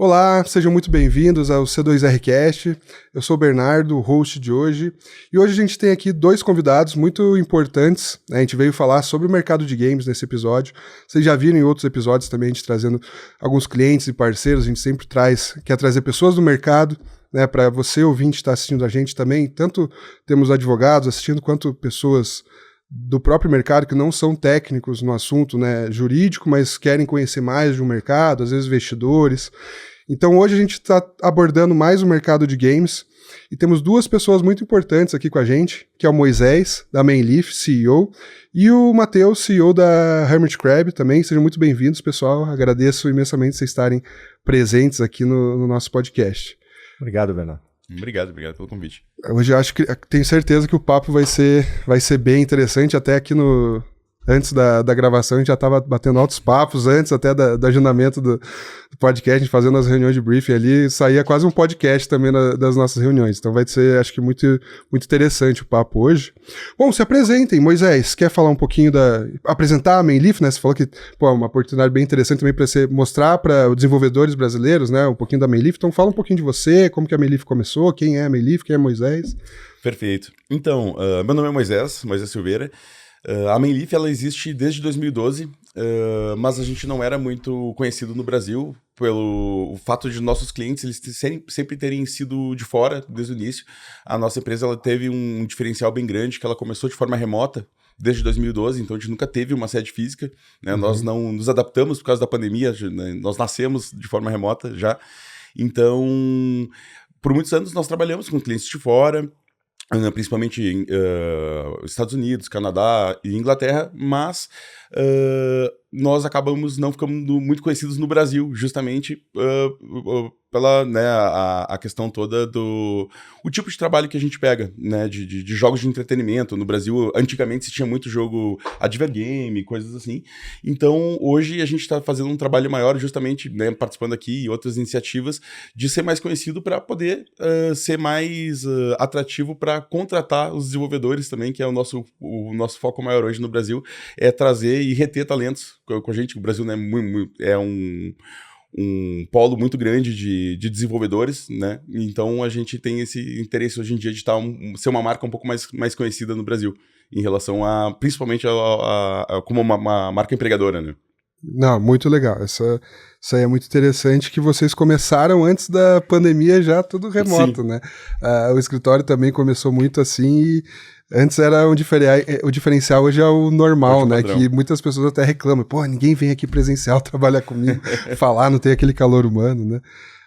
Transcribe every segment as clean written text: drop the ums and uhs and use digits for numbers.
Olá, sejam muito bem-vindos ao C2Rcast. Eu sou o Bernardo, o host de hoje. E hoje a gente tem aqui dois convidados muito importantes, né? A gente veio falar sobre o mercado de games nesse episódio. Vocês já viram em outros episódios também a gente trazendo alguns clientes e parceiros. A gente sempre quer trazer pessoas do mercado, né? Para você, ouvinte, estar assistindo a gente também. Tanto temos advogados assistindo, quanto pessoas do próprio mercado que não são técnicos no assunto, né, jurídico, mas querem conhecer mais de um mercado, às vezes investidores. Então hoje a gente está abordando mais o mercado de games e temos duas pessoas muito importantes aqui com a gente, que é o Moisés, da Mainleaf, CEO, e o Matheus, CEO da Hermit Crab também. Sejam muito bem-vindos, pessoal. Agradeço imensamente vocês estarem presentes aqui no nosso podcast. Obrigado, Bernardo. Obrigado pelo convite. Hoje eu acho que tenho certeza que o papo vai ser bem interessante, até aqui antes da gravação a gente já estava batendo altos papos, antes até do agendamento do podcast, a gente fazendo as reuniões de briefing ali, saía quase um podcast também das nossas reuniões, então vai ser, acho que muito, muito interessante o papo hoje. Bom, se apresentem. Moisés, quer falar um pouquinho apresentar a Mainleaf, né? Você falou que é uma oportunidade bem interessante também para você mostrar para os desenvolvedores brasileiros, né, um pouquinho da Mainleaf. Então fala um pouquinho de você, como que a Mainleaf começou, quem é a Mainleaf, quem é Moisés. Perfeito. Então, meu nome é Moisés Silveira. A Mainleaf, ela existe desde 2012, mas a gente não era muito conhecido no Brasil pelo fato de nossos clientes eles sempre terem sido de fora desde o início. A nossa empresa ela teve um diferencial bem grande, que ela começou de forma remota desde 2012, então a gente nunca teve uma sede física, né? Nós não nos adaptamos por causa da pandemia, né? Nós nascemos de forma remota já. Então, por muitos anos nós trabalhamos com clientes de fora, principalmente em Estados Unidos, Canadá e Inglaterra, mas nós acabamos não ficando muito conhecidos no Brasil, justamente pela, né, a questão toda o tipo de trabalho que a gente pega, né, de jogos de entretenimento. No Brasil, antigamente se tinha muito jogo advergame, coisas assim. Então, hoje a gente está fazendo um trabalho maior, justamente, né, participando aqui e outras iniciativas, de ser mais conhecido para poder ser mais atrativo para contratar os desenvolvedores também, que é o nosso foco maior hoje no Brasil, é trazer e reter talentos com a gente. O Brasil, né, é um polo muito grande de desenvolvedores, né? Então a gente tem esse interesse hoje em dia de ser uma marca um pouco mais conhecida no Brasil, em relação principalmente como uma marca empregadora, né? Não, muito legal. Isso aí é muito interessante, que vocês começaram antes da pandemia já tudo remoto, Sim. Né? O escritório também começou muito assim e antes era o diferencial, hoje é o normal, né? Padrão. Que muitas pessoas até reclamam, pô, ninguém vem aqui presencial trabalhar comigo, falar, não tem aquele calor humano, né?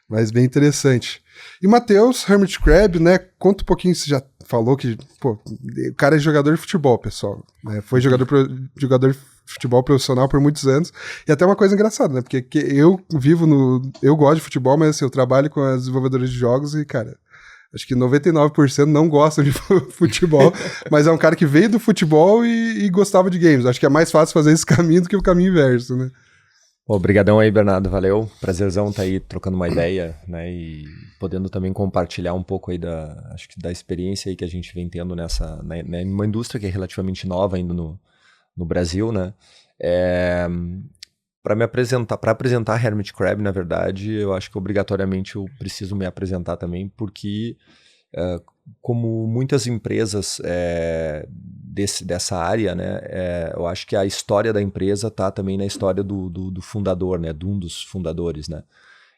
Mas bem interessante. E Matheus, Hermit Crab, né? Conta um pouquinho, você já falou que, pô, o cara é jogador de futebol, pessoal, né? Foi jogador de futebol profissional por muitos anos, e até uma coisa engraçada, né? Porque eu gosto de futebol, mas assim, eu trabalho com as desenvolvedoras de jogos e, cara, acho que 99% não gostam de futebol, mas é um cara que veio do futebol e gostava de games. Acho que é mais fácil fazer esse caminho do que o caminho inverso, né? Obrigadão aí, Bernardo, valeu. Prazerzão estar aí trocando uma ideia, né, e podendo também compartilhar um pouco aí acho que da experiência aí que a gente vem tendo numa indústria que é relativamente nova ainda no Brasil, né. Para apresentar a Hermit Crab, na verdade, eu acho que obrigatoriamente eu preciso me apresentar também, porque como muitas empresas dessa área, né, eu acho que a história da empresa está também na história do fundador, né, de um dos fundadores, né,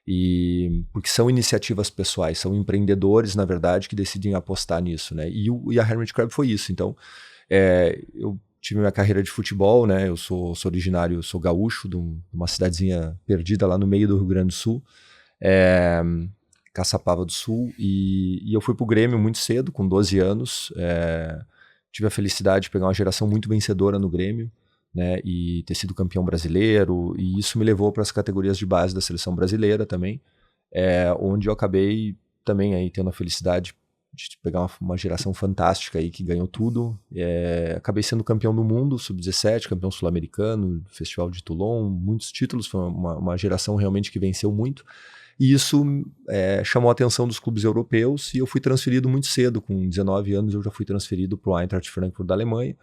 e porque são iniciativas pessoais, são empreendedores, na verdade, que decidem apostar nisso, né, e a Hermit Crab foi isso. Então, eu tive minha carreira de futebol, né, eu sou sou gaúcho, de uma cidadezinha perdida lá no meio do Rio Grande do Sul, Caçapava do Sul, e eu fui pro Grêmio muito cedo, com 12 anos, tive a felicidade de pegar uma geração muito vencedora no Grêmio, né, e ter sido campeão brasileiro, e isso me levou para as categorias de base da seleção brasileira também, onde eu acabei também aí tendo a felicidade de pegar uma geração fantástica aí que ganhou tudo, acabei sendo campeão do mundo, sub-17, campeão sul-americano, Festival de Toulon, muitos títulos, foi uma geração realmente que venceu muito. E isso chamou a atenção dos clubes europeus e eu fui transferido muito cedo, com 19 anos eu já fui transferido para o Eintracht Frankfurt da Alemanha.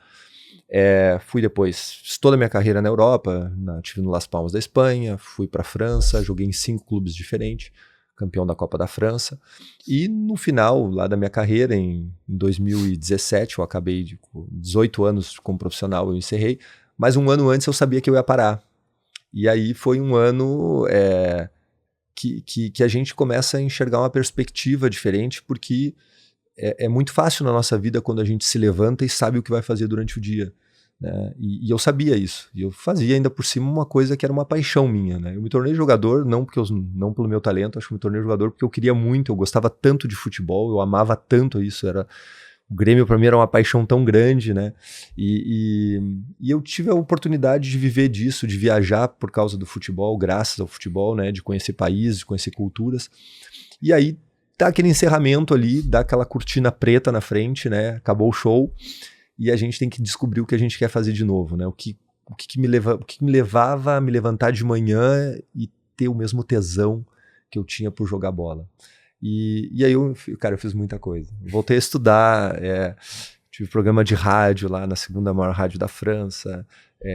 Fui depois, fiz toda a minha carreira na Europa, tive no Las Palmas da Espanha, fui para a França, joguei em 5 clubes diferentes, campeão da Copa da França. E no final lá da minha carreira, em 2017, eu acabei com 18 anos como profissional, eu encerrei, mas um ano antes eu sabia que eu ia parar. E aí foi um ano que a gente começa a enxergar uma perspectiva diferente, porque é muito fácil na nossa vida quando a gente se levanta e sabe o que vai fazer durante o dia, né? E eu sabia isso, e eu fazia ainda por cima uma coisa que era uma paixão minha, né? Eu me tornei jogador não pelo meu talento, acho que me tornei jogador porque eu queria muito, eu gostava tanto de futebol, eu amava tanto isso, o Grêmio para mim era uma paixão tão grande, né? E eu tive a oportunidade de viver disso, de viajar por causa do futebol, graças ao futebol, né? De conhecer países, de conhecer culturas. E aí dá aquele encerramento ali, dá aquela cortina preta na frente, né? Acabou o show e a gente tem que descobrir o que a gente quer fazer de novo, né? O que me levava a me levantar de manhã e ter o mesmo tesão que eu tinha por jogar bola. E aí eu fiz muita coisa. Voltei a estudar, tive programa de rádio lá na segunda maior rádio da França,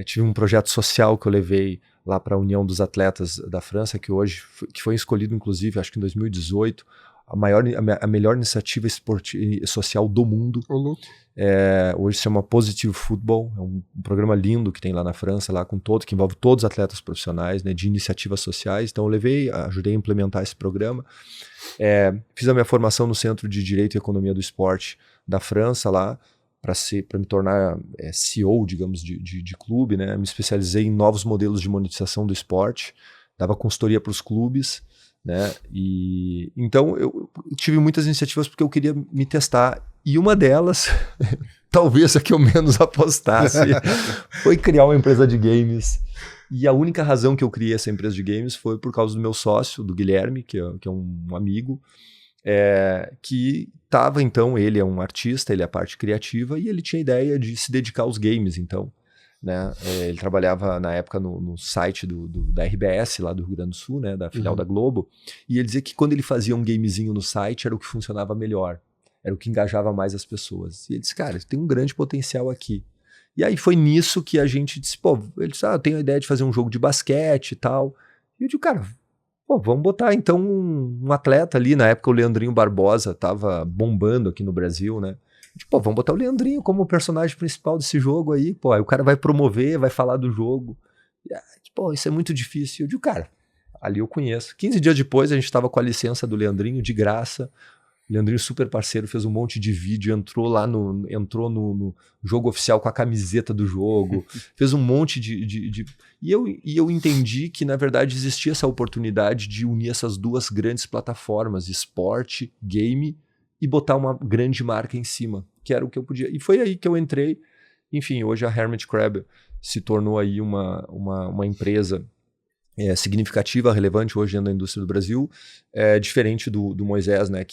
tive um projeto social que eu levei lá para a União dos Atletas da França, que foi escolhido inclusive, acho que em 2018, a melhor iniciativa social do mundo. Hoje se chama Positive Football, é um programa lindo que tem lá na França, lá que envolve todos os atletas profissionais, né, de iniciativas sociais. Então eu ajudei a implementar esse programa. Fiz a minha formação no Centro de Direito e Economia do Esporte da França lá, para me tornar CEO, digamos, de clube, né? Me especializei em novos modelos de monetização do esporte, dava consultoria para os clubes, né? E então eu tive muitas iniciativas porque eu queria me testar, e uma delas, talvez a que eu menos apostasse, foi criar uma empresa de games. E a única razão que eu criei essa empresa de games foi por causa do meu sócio, do Guilherme, que é um amigo, que estava, então, ele é um artista, ele é a parte criativa, e ele tinha a ideia de se dedicar aos games, então, né? Ele trabalhava na época no site da RBS, lá do Rio Grande do Sul, né? Da filial da Globo, e ele dizia que quando ele fazia um gamezinho no site era o que funcionava melhor, era o que engajava mais as pessoas. E ele disse, cara, tem um grande potencial aqui. E aí foi nisso que a gente disse, ele disse, eu tenho a ideia de fazer um jogo de basquete e tal. E eu digo, cara, vamos botar então um atleta ali. Na época o Leandrinho Barbosa tava bombando aqui no Brasil, né? Tipo, vamos botar o Leandrinho como personagem principal desse jogo aí, aí o cara vai promover, vai falar do jogo. E, isso é muito difícil. Eu digo, cara, ali eu conheço. 15 dias depois a gente tava com a licença do Leandrinho de graça. O Leandrinho, super parceiro, fez um monte de vídeo, entrou no jogo oficial com a camiseta do jogo, fez um monte E eu entendi que, na verdade, existia essa oportunidade de unir essas duas grandes plataformas, esporte, game, e botar uma grande marca em cima, que era o que eu podia. E foi aí que eu entrei. Enfim, hoje a Hermit Crab se tornou aí uma empresa significativa, relevante hoje dentro da indústria do Brasil, diferente do Moisés, né,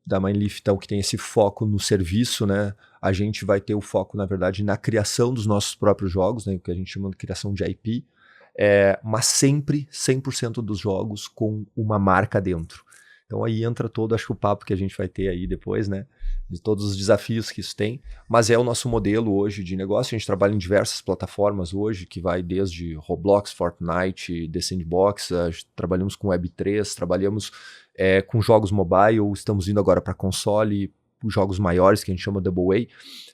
da Mindleaf, então, que tem esse foco no serviço, né? A gente vai ter o foco, na verdade, na criação dos nossos próprios jogos, né? O que a gente chama de criação de IP, mas sempre 100% dos jogos com uma marca dentro. Então aí entra todo, acho que o papo que a gente vai ter aí depois, né? De todos os desafios que isso tem, mas é o nosso modelo hoje de negócio. A gente trabalha em diversas plataformas hoje, que vai desde Roblox, Fortnite, The Sandbox, trabalhamos com Web3, trabalhamos com jogos mobile, estamos indo agora para console, jogos maiores que a gente chama Double A,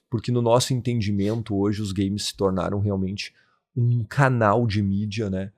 porque no nosso entendimento hoje os games se tornaram realmente um canal de mídia, né?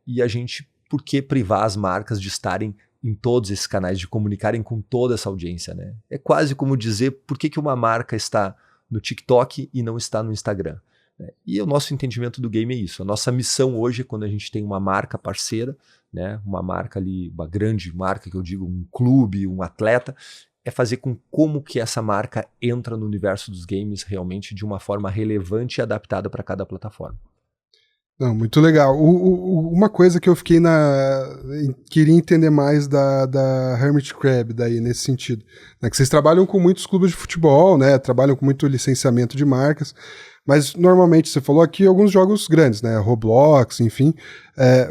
E a gente, por que privar as marcas de estarem em todos esses canais, de comunicarem com toda essa audiência, né? É quase como dizer por que uma marca está no TikTok e não está no Instagram, né? E o nosso entendimento do game é isso. A nossa missão hoje, quando a gente tem uma marca parceira, né, uma marca ali, uma grande marca que eu digo, um clube, um atleta, é fazer com como que essa marca entra no universo dos games realmente de uma forma relevante e adaptada para cada plataforma. Não, muito legal. Uma coisa que eu fiquei queria entender mais da Hermit Crab daí, nesse sentido, né, que vocês trabalham com muitos clubes de futebol, né, trabalham com muito licenciamento de marcas, mas normalmente você falou aqui alguns jogos grandes, né, Roblox, enfim,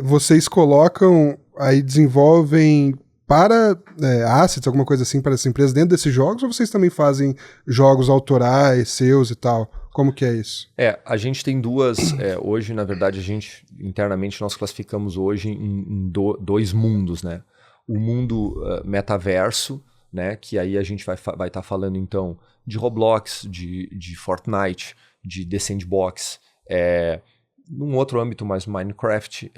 vocês colocam, aí desenvolvem para assets, alguma coisa assim para essa empresa dentro desses jogos, ou vocês também fazem jogos autorais, seus e tal? Como que é isso? A gente tem duas, hoje na verdade internamente nós classificamos hoje em dois mundos, né? O mundo metaverso, né? Que aí a gente vai estar falando então de Roblox, de Fortnite, de The Sandbox, num outro âmbito mais Minecraft,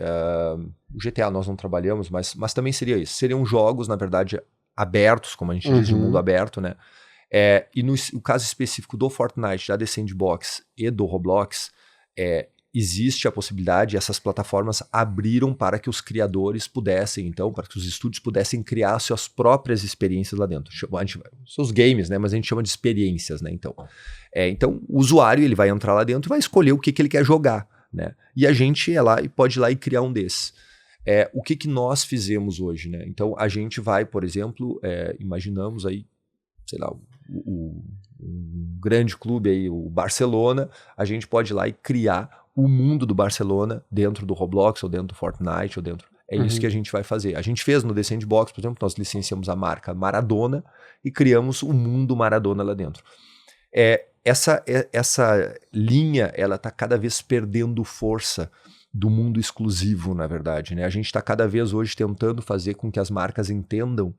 o GTA nós não trabalhamos, mas também seria isso. Seriam jogos, na verdade, abertos, como a gente diz, de mundo aberto, né? E no caso específico do Fortnite, da The Sandbox e do Roblox, existe a possibilidade, essas plataformas abriram para que os criadores pudessem, então, para que os estúdios pudessem criar suas próprias experiências lá dentro. Seus games, né? Mas a gente chama de experiências, né? Então, então o usuário ele vai entrar lá dentro e vai escolher o que ele quer jogar, né? E a gente pode ir lá e criar um desses. O que nós fizemos hoje, né? Então, a gente vai, por exemplo, imaginamos aí, sei lá, um grande clube aí, o Barcelona, a gente pode ir lá e criar o mundo do Barcelona dentro do Roblox, ou dentro do Fortnite, ou dentro... isso que a gente vai fazer. A gente fez no The Sandbox, por exemplo, nós licenciamos a marca Maradona e criamos o mundo Maradona lá dentro. Essa linha, ela está cada vez perdendo força do mundo exclusivo, na verdade, né? A gente está cada vez hoje tentando fazer com que as marcas entendam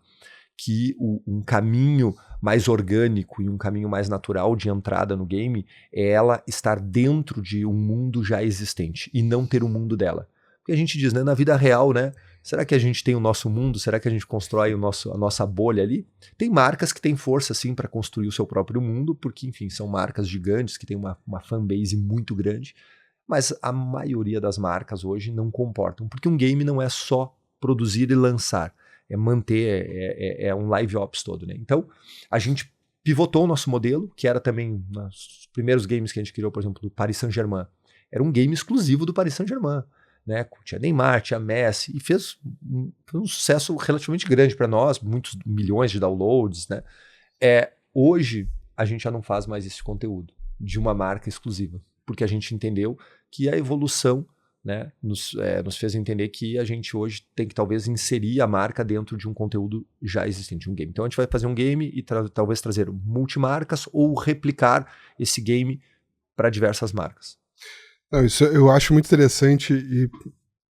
que um caminho mais orgânico e um caminho mais natural de entrada no game é ela estar dentro de um mundo já existente e não ter o mundo dela. Porque a gente diz, né, na vida real, né? Será que a gente tem o nosso mundo? Será que a gente constrói a nossa bolha ali? Tem marcas que têm força, sim, para construir o seu próprio mundo, porque, enfim, são marcas gigantes que têm uma fanbase muito grande, mas a maioria das marcas hoje não comportam, porque um game não é só produzir e lançar, é manter, um live ops todo, né? Então, a gente pivotou o nosso modelo, que era também nos primeiros games que a gente criou, por exemplo, do Paris Saint-Germain. Era um game exclusivo do Paris Saint-Germain, né? Tinha Neymar, tinha Messi, e fez um sucesso relativamente grande para nós, muitos milhões de downloads, né? Hoje, a gente já não faz mais esse conteúdo de uma marca exclusiva, porque a gente entendeu que a evolução, né, nos fez entender que a gente hoje tem que talvez inserir a marca dentro de um conteúdo já existente, um game. Então a gente vai fazer um game e talvez trazer multimarcas ou replicar esse game para diversas marcas. Não, isso eu acho muito interessante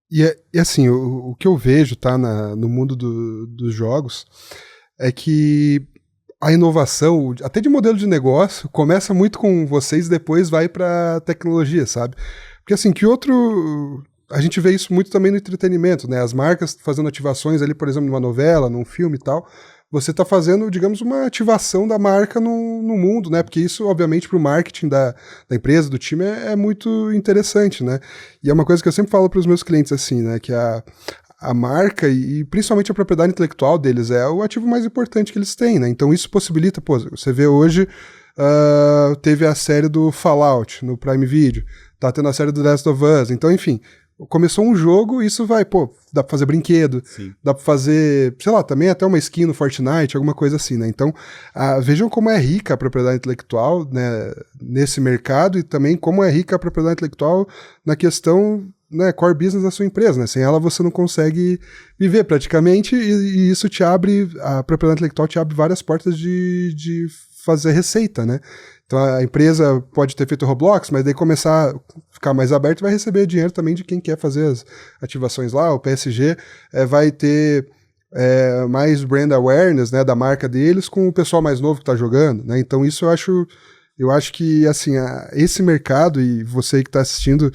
e assim, o que eu vejo, tá, no mundo dos jogos é que a inovação, até de modelo de negócio, começa muito com vocês e depois vai para tecnologia, sabe? Porque assim, a gente vê isso muito também no entretenimento, né? As marcas fazendo ativações ali, por exemplo, numa novela, num filme e tal. Você está fazendo, digamos, uma ativação da marca no mundo, né? Porque isso, obviamente, para o marketing da empresa, do time, é muito interessante, né? E é uma coisa que eu sempre falo para os meus clientes, assim, né? Que a marca e principalmente a propriedade intelectual deles é o ativo mais importante que eles têm, né? Então isso possibilita, pô, você vê hoje, teve a série do Fallout no Prime Video, tá tendo a série do Last of Us, então enfim, começou um jogo, isso vai, pô, dá pra fazer brinquedo, sim, dá pra fazer, sei lá, também até uma skin no Fortnite, alguma coisa assim, né? Então, vejam como é rica a propriedade intelectual, né, nesse mercado e também como é rica a propriedade intelectual na questão, né, core business da sua empresa, né? Sem ela você não consegue viver praticamente e isso te abre, a propriedade intelectual te abre várias portas de fazer receita, né? Então a empresa pode ter feito Roblox, mas daí começar a ficar mais aberto vai receber dinheiro também de quem quer fazer as ativações lá. O PSG vai ter mais brand awareness, né, da marca deles com o pessoal mais novo que está jogando, né? Então isso eu acho que assim, esse mercado e você que está assistindo,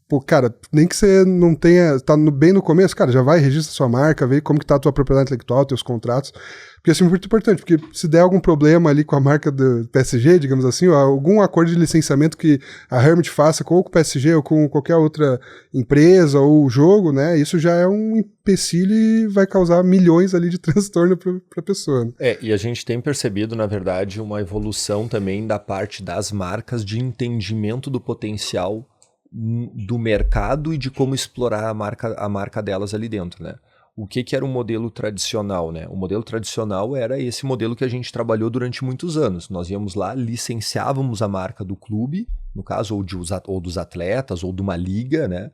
pô, cara, nem que você não tenha, tá bem no começo, cara, já vai, registra sua marca, vê como que tá a tua propriedade intelectual, teus contratos, porque assim, é muito importante, porque se der algum problema ali com a marca do PSG, digamos assim, ou algum acordo de licenciamento que a Hermit faça com o PSG ou com qualquer outra empresa ou jogo, né, isso já é um empecilho e vai causar milhões ali de transtorno pra pessoa. Né? E a gente tem percebido, na verdade, uma evolução também da parte das marcas de entendimento do potencial do mercado e de como explorar a marca delas ali dentro, né? O que era um modelo tradicional, né? O modelo tradicional era esse modelo que a gente trabalhou durante muitos anos. Nós íamos lá, licenciávamos a marca do clube, no caso, ou dos atletas, ou de uma liga, né?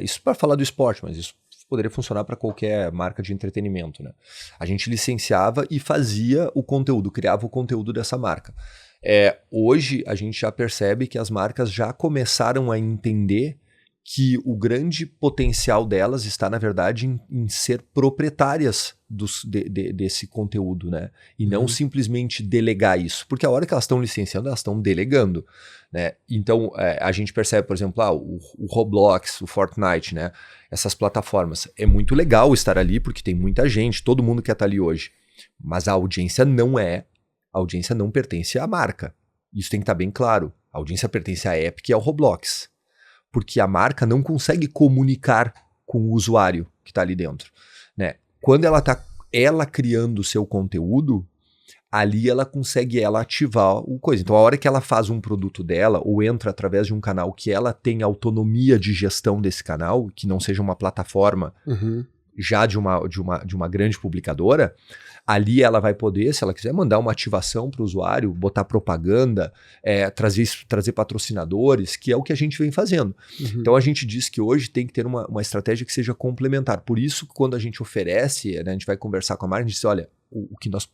Isso para falar do esporte, mas isso poderia funcionar para qualquer marca de entretenimento, né? A gente licenciava e fazia o conteúdo, criava o conteúdo dessa marca. Hoje a gente já percebe que as marcas já começaram a entender que o grande potencial delas está, na verdade, em ser proprietárias desse conteúdo, né? E não simplesmente delegar isso. Porque a hora que elas estão licenciando, elas estão delegando, né? Então, a gente percebe, por exemplo, o Roblox, o Fortnite, né? Essas plataformas. É muito legal estar ali, porque tem muita gente, todo mundo quer estar ali hoje. Mas a audiência não pertence à marca. Isso tem que estar bem claro. A audiência pertence à Epic e ao Roblox. Porque a marca não consegue comunicar com o usuário que está ali dentro, né? Quando ela está criando o seu conteúdo, ali ela consegue ativar o coisa. Então, a hora que ela faz um produto dela ou entra através de um canal que ela tem autonomia de gestão desse canal, que não seja uma plataforma já de uma grande publicadora, ali ela vai poder, se ela quiser, mandar uma ativação para o usuário, botar propaganda, trazer patrocinadores, que é o que a gente vem fazendo. Então a gente diz que hoje tem que ter uma estratégia que seja complementar. Por isso, quando a gente oferece, né, a gente vai conversar com a marca, a gente diz, olha, o que nós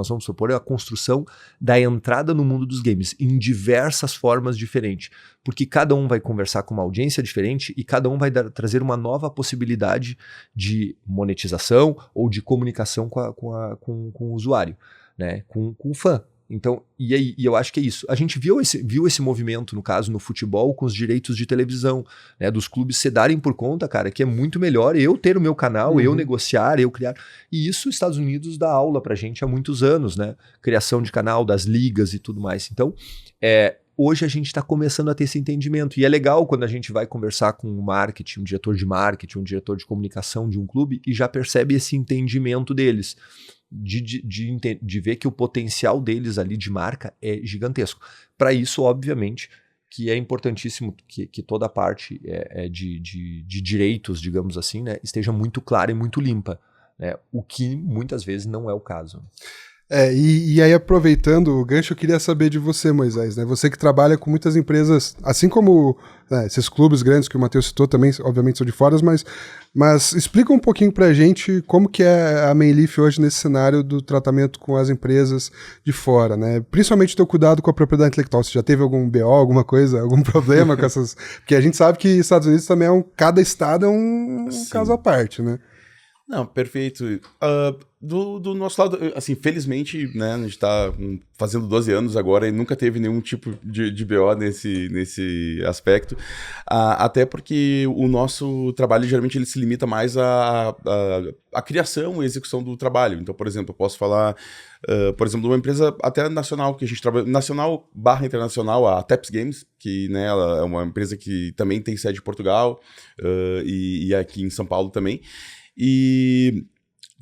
vamos propor é a construção da entrada no mundo dos games em diversas formas diferentes, porque cada um vai conversar com uma audiência diferente e cada um vai trazer uma nova possibilidade de monetização ou de comunicação com o usuário, né? com o fã. Então, e eu acho que é isso. A gente viu esse movimento, no caso, no futebol, com os direitos de televisão, né, dos clubes se darem por conta, cara, que é muito melhor eu ter o meu canal, eu negociar, eu criar. E isso os Estados Unidos dá aula pra gente há muitos anos, né? Criação de canal, das ligas e tudo mais. Então, hoje a gente está começando a ter esse entendimento. E é legal quando a gente vai conversar com o marketing, um diretor de marketing, um diretor de comunicação de um clube e já percebe esse entendimento deles. De ver que o potencial deles ali de marca é gigantesco. Para isso, obviamente, que é importantíssimo que toda a parte de direitos, digamos assim, né, esteja muito clara e muito limpa, né, o que muitas vezes não é o caso. E aí, aproveitando o gancho, eu queria saber de você, Moisés, né? Você que trabalha com muitas empresas, assim como esses clubes grandes que o Matheus citou também, obviamente são de fora, mas explica um pouquinho pra gente como que é a Mainleaf hoje nesse cenário do tratamento com as empresas de fora, né? Principalmente o teu cuidado com a propriedade intelectual. Você já teve algum BO, alguma coisa, algum problema com essas... Porque a gente sabe que Estados Unidos também cada estado é um caso à parte, né? Não, perfeito. Do nosso lado, assim, felizmente, né, a gente tá fazendo 12 anos agora e nunca teve nenhum tipo de BO nesse aspecto, até porque o nosso trabalho, geralmente, ele se limita mais à criação e execução do trabalho. Então, por exemplo, eu posso falar, por exemplo, de uma empresa até nacional, que a gente trabalha, nacional/internacional, a Taps Games, que, né, ela é uma empresa que também tem sede em Portugal e aqui em São Paulo também. E,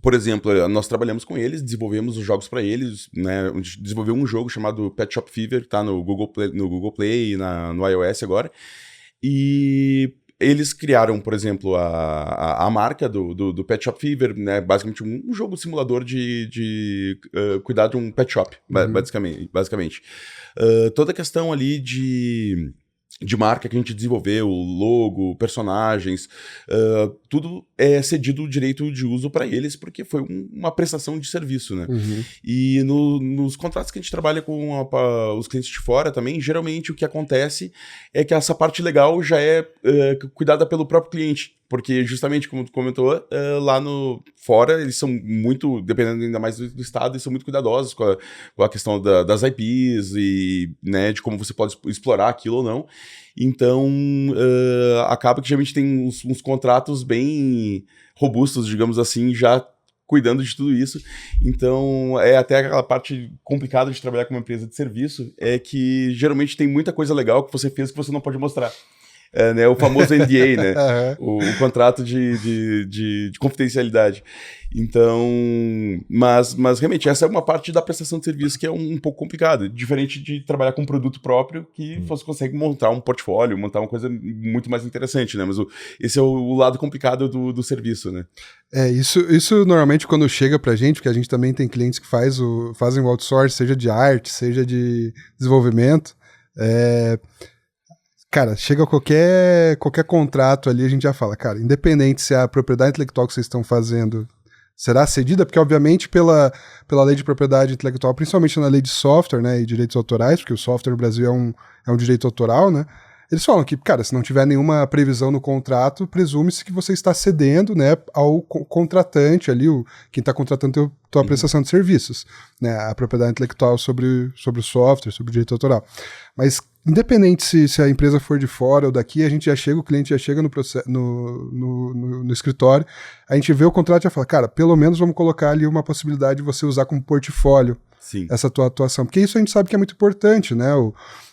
por exemplo, nós trabalhamos com eles, desenvolvemos os jogos para eles, né? A gente desenvolveu um jogo chamado Pet Shop Fever, que tá no Google Play e no iOS agora. E eles criaram, por exemplo, a marca do Pet Shop Fever, né? Basicamente um jogo simulador de cuidar de um pet shop, basicamente. Toda a questão ali de marca que a gente desenvolveu, logo, personagens, tudo é cedido o direito de uso para eles, porque foi uma prestação de serviço, né? E nos contratos que a gente trabalha com os clientes de fora também, geralmente o que acontece é que essa parte legal já é cuidada pelo próprio cliente, porque justamente, como tu comentou, lá fora eles são muito, dependendo ainda mais do estado, eles são muito cuidadosos com a questão das IPs e, né, de como você pode explorar aquilo ou não. Então, acaba que geralmente tem uns contratos bem robustos, digamos assim, já cuidando de tudo isso. Então, é até aquela parte complicada de trabalhar com uma empresa de serviço, é que geralmente tem muita coisa legal que você fez que você não pode mostrar. Né, o famoso NDA, né? o contrato de confidencialidade. Então, mas realmente essa é uma parte da prestação de serviço que é um pouco complicada, diferente de trabalhar com um produto próprio, que você consegue montar um portfólio, montar uma coisa muito mais interessante, né? Mas esse é o lado complicado do serviço, né? Isso normalmente quando chega pra gente, porque a gente também tem clientes que fazem o outsourcing, seja de arte, seja de desenvolvimento, cara, chega qualquer contrato ali, a gente já fala, cara, independente se a propriedade intelectual que vocês estão fazendo será cedida? Porque, obviamente, pela lei de propriedade intelectual, principalmente na lei de software, né, e direitos autorais, porque o software no Brasil é um direito autoral, né, eles falam que, cara, se não tiver nenhuma previsão no contrato, presume-se que você está cedendo, né, ao contratante ali, quem está contratando tua prestação de serviços, né, a propriedade intelectual sobre o software, sobre o direito autoral. Mas, independente se a empresa for de fora ou daqui, o cliente já chega no escritório, a gente vê o contrato e já fala, cara, pelo menos vamos colocar ali uma possibilidade de você usar como portfólio essa tua atuação, porque isso a gente sabe que é muito importante, né,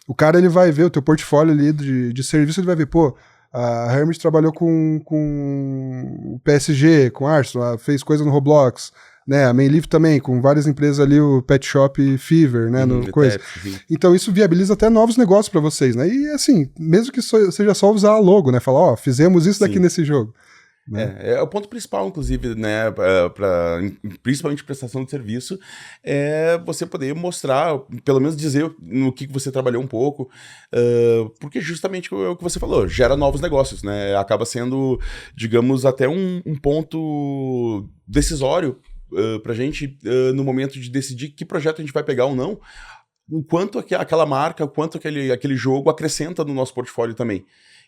o cara, ele vai ver o teu portfólio ali de serviço, ele vai ver, pô, a Hermit trabalhou com o PSG, com Arsenal, fez coisa no Roblox, né, a Mainleaf também, com várias empresas ali, o Pet Shop Fever, né, coisa. Então isso viabiliza até novos negócios para vocês, né, e assim, mesmo que seja só usar a logo, né, falar, ó, fizemos isso daqui nesse jogo. Né? É o ponto principal, inclusive, né, principalmente prestação de serviço, é você poder mostrar, pelo menos dizer no que você trabalhou um pouco, porque justamente o que você falou, gera novos negócios, né, acaba sendo, digamos, até um ponto decisório pra gente no momento de decidir que projeto a gente vai pegar ou não, o quanto aquela marca, o quanto aquele jogo acrescenta no nosso portfólio também.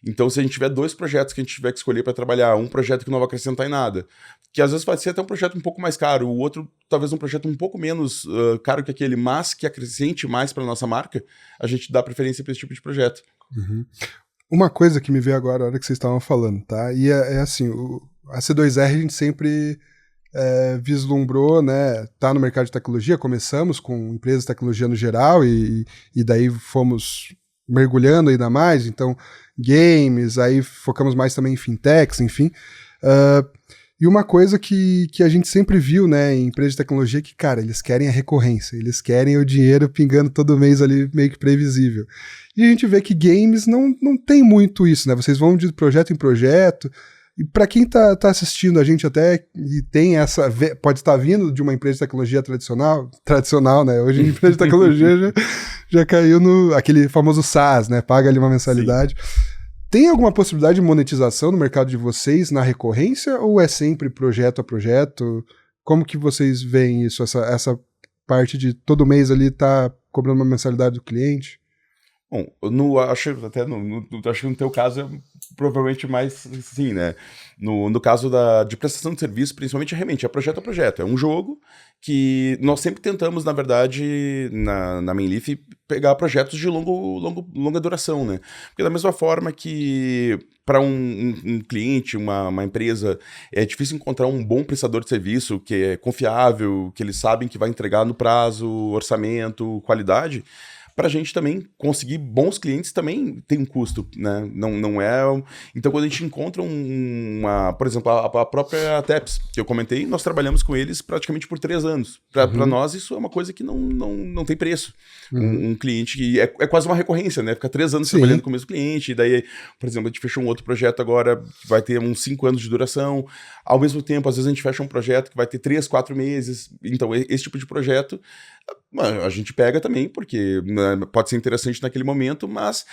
Então, se a gente tiver 2 projetos que a gente tiver que escolher para trabalhar, um projeto que não vai acrescentar em nada, que às vezes vai ser até um projeto um pouco mais caro, o outro talvez um projeto um pouco menos caro que aquele, mas que acrescente mais para nossa marca, a gente dá preferência para esse tipo de projeto. Uhum. Uma coisa que me veio agora, a hora que vocês estavam falando, tá? E é assim, a C2R a gente sempre vislumbrou, né? Tá no mercado de tecnologia, começamos com empresas de tecnologia no geral e daí fomos mergulhando ainda mais, então games, aí focamos mais também em fintechs, enfim. E uma coisa que a gente sempre viu, né, em empresas de tecnologia, que, cara, eles querem a recorrência, eles querem o dinheiro pingando todo mês ali, meio que previsível. E a gente vê que games não tem muito isso, né, vocês vão de projeto em projeto, e para quem tá assistindo a gente até, e tem pode estar vindo de uma empresa de tecnologia tradicional, né, hoje a empresa de tecnologia já caiu no aquele famoso SaaS, né, paga ali uma mensalidade. Sim. Tem alguma possibilidade de monetização no mercado de vocês na recorrência ou é sempre projeto a projeto? Como que vocês veem isso, essa parte de todo mês ali tá cobrando uma mensalidade do cliente? Bom, acho que no teu caso é provavelmente mais sim, né? No caso de prestação de serviço, principalmente realmente é projeto a projeto. É um jogo que nós sempre tentamos, na verdade, na Mainleaf, pegar projetos de longa duração, né? Porque da mesma forma que para um cliente, uma empresa, é difícil encontrar um bom prestador de serviço que é confiável, que eles sabem que vai entregar no prazo, orçamento, qualidade. Para a gente também conseguir bons clientes também tem um custo, né? Não é... Então, quando a gente encontra por exemplo, a própria TEPS, que eu comentei, nós trabalhamos com eles praticamente por 3 anos. Para nós, isso é uma coisa que não tem preço. Um cliente que é quase uma recorrência, né? Fica 3 anos trabalhando com o mesmo cliente, e daí, por exemplo, a gente fechou um outro projeto agora, que vai ter uns 5 anos de duração. Ao mesmo tempo, às vezes a gente fecha um projeto que vai ter 3, 4 meses. Então, esse tipo de projeto a gente pega também, porque pode ser interessante naquele momento, mas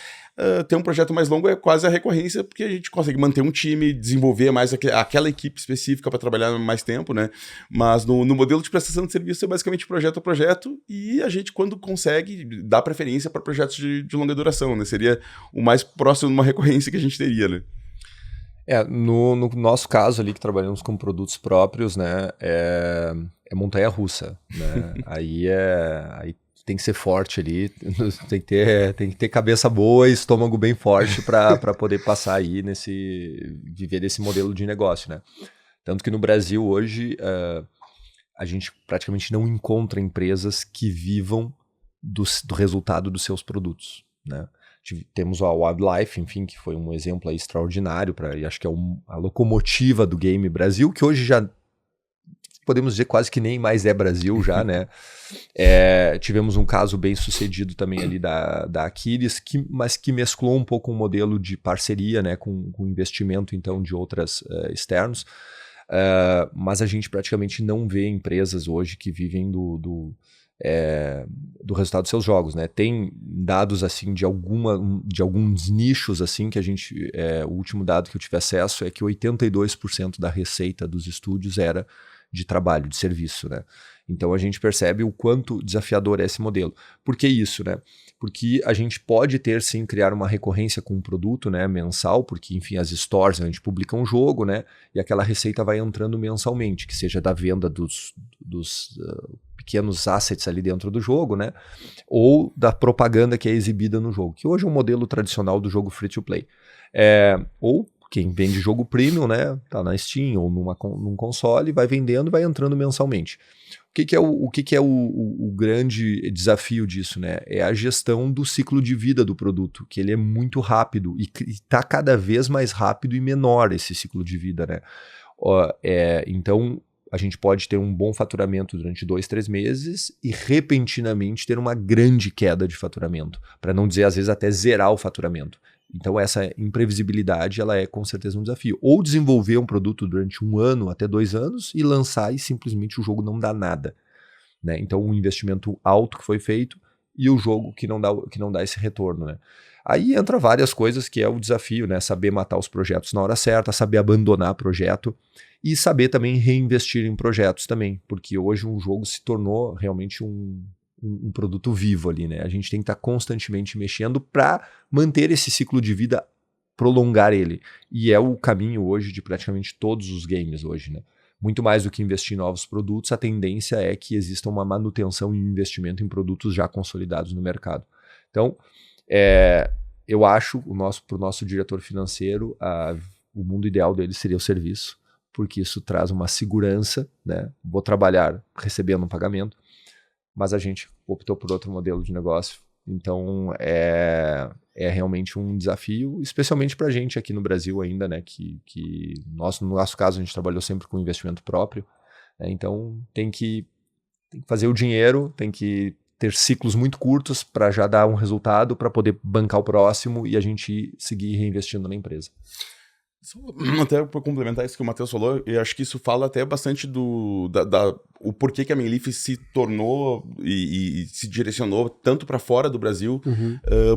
ter um projeto mais longo é quase a recorrência, porque a gente consegue manter um time, desenvolver mais aquela equipe específica para trabalhar mais tempo, né? Mas no modelo de prestação de serviço é basicamente projeto a projeto, e a gente, quando consegue, dá preferência para projetos de longa duração, né? Seria o mais próximo de uma recorrência que a gente teria, né? No nosso caso ali, que trabalhamos com produtos próprios, né, é montanha-russa, né? Aí tem que ser forte ali, tem que ter cabeça boa e estômago bem forte para poder passar aí viver desse modelo de negócio, né? Tanto que no Brasil hoje a gente praticamente não encontra empresas que vivam do resultado dos seus produtos, né? Temos a Wildlife, enfim, que foi um exemplo aí extraordinário e acho que é a locomotiva do game Brasil, que hoje já podemos dizer quase que nem mais é Brasil já, né? Tivemos um caso bem sucedido também ali da Aquiles, mas que mesclou um pouco um modelo de parceria, né, com investimento então de outras externos, mas a gente praticamente não vê empresas hoje que vivem do resultado dos seus jogos, né? Tem dados assim de alguns nichos assim que a gente, o último dado que eu tive acesso é que 82% da receita dos estúdios era de trabalho, de serviço, né? Então a gente percebe o quanto desafiador é esse modelo. Por que isso, né? Porque a gente pode ter, sim, criar uma recorrência com um produto, né, mensal, porque, enfim, as stores, a gente publica um jogo, né, e aquela receita vai entrando mensalmente, que seja da venda dos pequenos assets ali dentro do jogo, né, ou da propaganda que é exibida no jogo, que hoje é um modelo tradicional do jogo free-to-play. Ou quem vende jogo premium, né, tá na Steam ou num console, vai vendendo e vai entrando mensalmente. O que é o grande desafio disso, né? É a gestão do ciclo de vida do produto, que ele é muito rápido e está cada vez mais rápido e menor esse ciclo de vida, né? Então, a gente pode ter um bom faturamento durante 2, 3 meses e repentinamente ter uma grande queda de faturamento, para não dizer, às vezes, até zerar o faturamento. Então essa imprevisibilidade, ela é com certeza um desafio. Ou desenvolver um produto durante 1 ano até 2 anos e lançar e simplesmente o jogo não dá nada, né? Então um investimento alto que foi feito e o jogo que não dá esse retorno, né? Aí entra várias coisas que é o desafio, né? Saber matar os projetos na hora certa, saber abandonar projeto e saber também reinvestir em projetos também, porque hoje um jogo se tornou realmente um produto vivo ali, né? A gente tem que estar constantemente mexendo para manter esse ciclo de vida, prolongar ele. E é o caminho hoje de praticamente todos os games hoje, né? Muito mais do que investir em novos produtos, a tendência é que exista uma manutenção e um investimento em produtos já consolidados no mercado. Então, eu acho, para o nosso diretor financeiro, o mundo ideal dele seria o serviço, porque isso traz uma segurança, né? Vou trabalhar recebendo um pagamento, mas a gente optou por outro modelo de negócio. Então, é realmente um desafio, especialmente para a gente aqui no Brasil ainda, né? No nosso caso, a gente trabalhou sempre com investimento próprio, né? Então, tem que fazer o dinheiro, tem que ter ciclos muito curtos para já dar um resultado, para poder bancar o próximo e a gente seguir reinvestindo na empresa. Até para complementar isso que o Matheus falou, eu acho que isso fala até bastante o porquê que a Mainleaf se tornou e se direcionou tanto para fora do Brasil,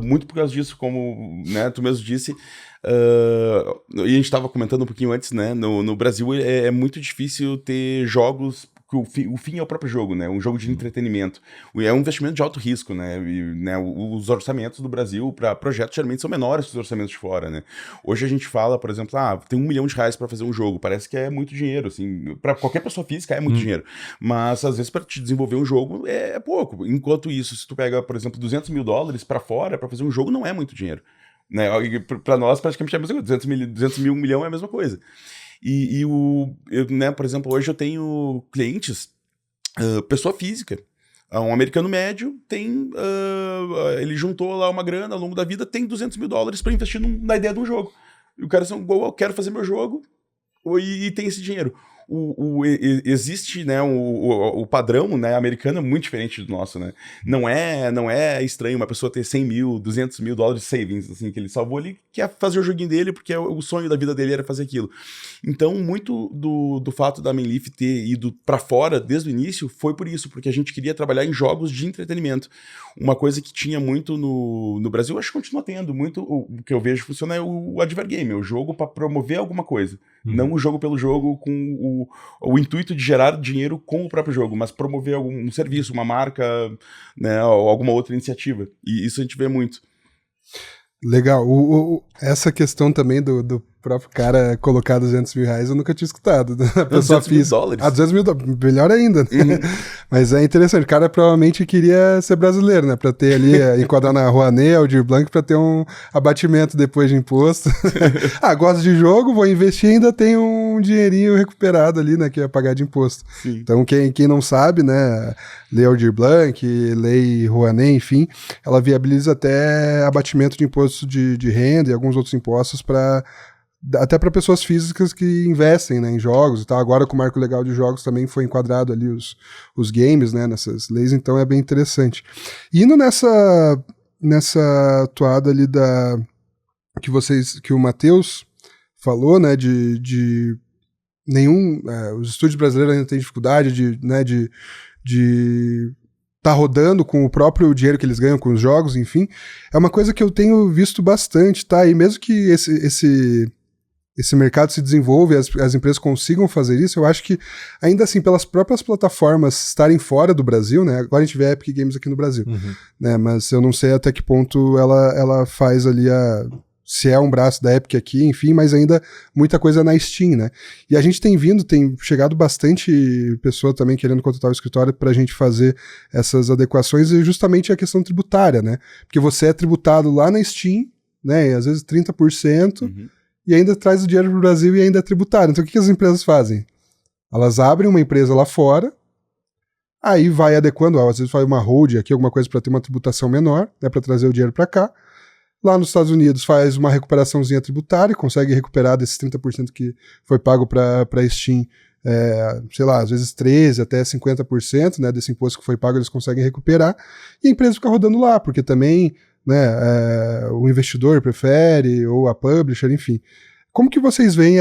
muito por causa disso, como, né, tu mesmo disse, e a gente estava comentando um pouquinho antes, né, no Brasil é muito difícil ter jogos que o fim é o próprio jogo, né? Um jogo de entretenimento. É um investimento de alto risco, né? Os orçamentos do Brasil para projetos geralmente são menores que os orçamentos de fora, né? Hoje a gente fala, por exemplo, tem R$1 milhão para fazer um jogo. Parece que é muito dinheiro, assim. Para qualquer pessoa física é muito dinheiro. Mas, às vezes, para te desenvolver um jogo é pouco. Enquanto isso, se tu pega, por exemplo, $200 mil para fora, para fazer um jogo, não é muito dinheiro, né? Para nós, praticamente é a mesma coisa. 200 mil, 1 milhão é a mesma coisa. Né, por exemplo, hoje eu tenho clientes, pessoa física, um americano médio ele juntou lá uma grana ao longo da vida, tem $200 mil para investir na ideia de um jogo. E o cara assim, eu quero fazer meu jogo e tem esse dinheiro. Existe, né, o padrão, né, americano é muito diferente do nosso, né? Não é estranho uma pessoa ter 100 mil, $200 mil de savings, assim, que ele salvou ali, quer fazer o joguinho dele porque o sonho da vida dele era fazer aquilo. Então, muito do fato da Mainleaf ter ido pra fora desde o início foi por isso, porque a gente queria trabalhar em jogos de entretenimento. Uma coisa que tinha muito no Brasil, acho que continua tendo muito, o que eu vejo funciona é o Advergame, o jogo para promover alguma coisa. Não o jogo pelo jogo com o intuito de gerar dinheiro com o próprio jogo, mas promover algum serviço, uma marca, né, ou alguma outra iniciativa. E isso a gente vê muito. Legal. Essa questão também do próprio cara colocar $200 mil, eu nunca tinha escutado. A pessoa física. $200 mil, melhor ainda. Né? Mas é interessante. O cara provavelmente queria ser brasileiro, né? Pra ter ali, enquadrar na Rouanet, Aldir Blanc, pra ter um abatimento depois de imposto. Gosto de jogo, vou investir, ainda tem um dinheirinho recuperado ali, né? Que é pagar de imposto. Sim. Então, quem não sabe, né? Lei Aldir Blanc, Lei Rouanet, enfim, ela viabiliza até abatimento de imposto de renda e alguns outros impostos até para pessoas físicas que investem, né, em jogos e tal. Agora com o marco legal de jogos também foi enquadrado ali os games, né, nessas leis, então é bem interessante. Indo nessa toada ali que o Matheus falou, né, de os estúdios brasileiros ainda têm dificuldade de tá rodando com o próprio dinheiro que eles ganham com os jogos, enfim, é uma coisa que eu tenho visto bastante, tá? E mesmo que esse mercado se desenvolva e as empresas consigam fazer isso, eu acho que, ainda assim, pelas próprias plataformas estarem fora do Brasil, né? Agora a gente vê a Epic Games aqui no Brasil, né? Mas eu não sei até que ponto ela faz ali se é um braço da Epic aqui, enfim, mas ainda muita coisa na Steam, né? E a gente tem chegado bastante pessoa também querendo contratar o escritório pra gente fazer essas adequações, e justamente a questão tributária, né? Porque você é tributado lá na Steam, né? E às vezes 30%, e ainda traz o dinheiro pro Brasil e ainda é tributado. Então o que as empresas fazem? Elas abrem uma empresa lá fora, aí vai adequando, às vezes faz uma hold aqui, alguma coisa para ter uma tributação menor, né, para trazer o dinheiro para cá. Lá nos Estados Unidos faz uma recuperaçãozinha tributária, consegue recuperar desses 30% que foi pago para Steam, sei lá, às vezes 13% até 50%, né, desse imposto que foi pago eles conseguem recuperar, e a empresa fica rodando lá, porque também, né, o investidor prefere, ou a publisher, enfim. Como que vocês veem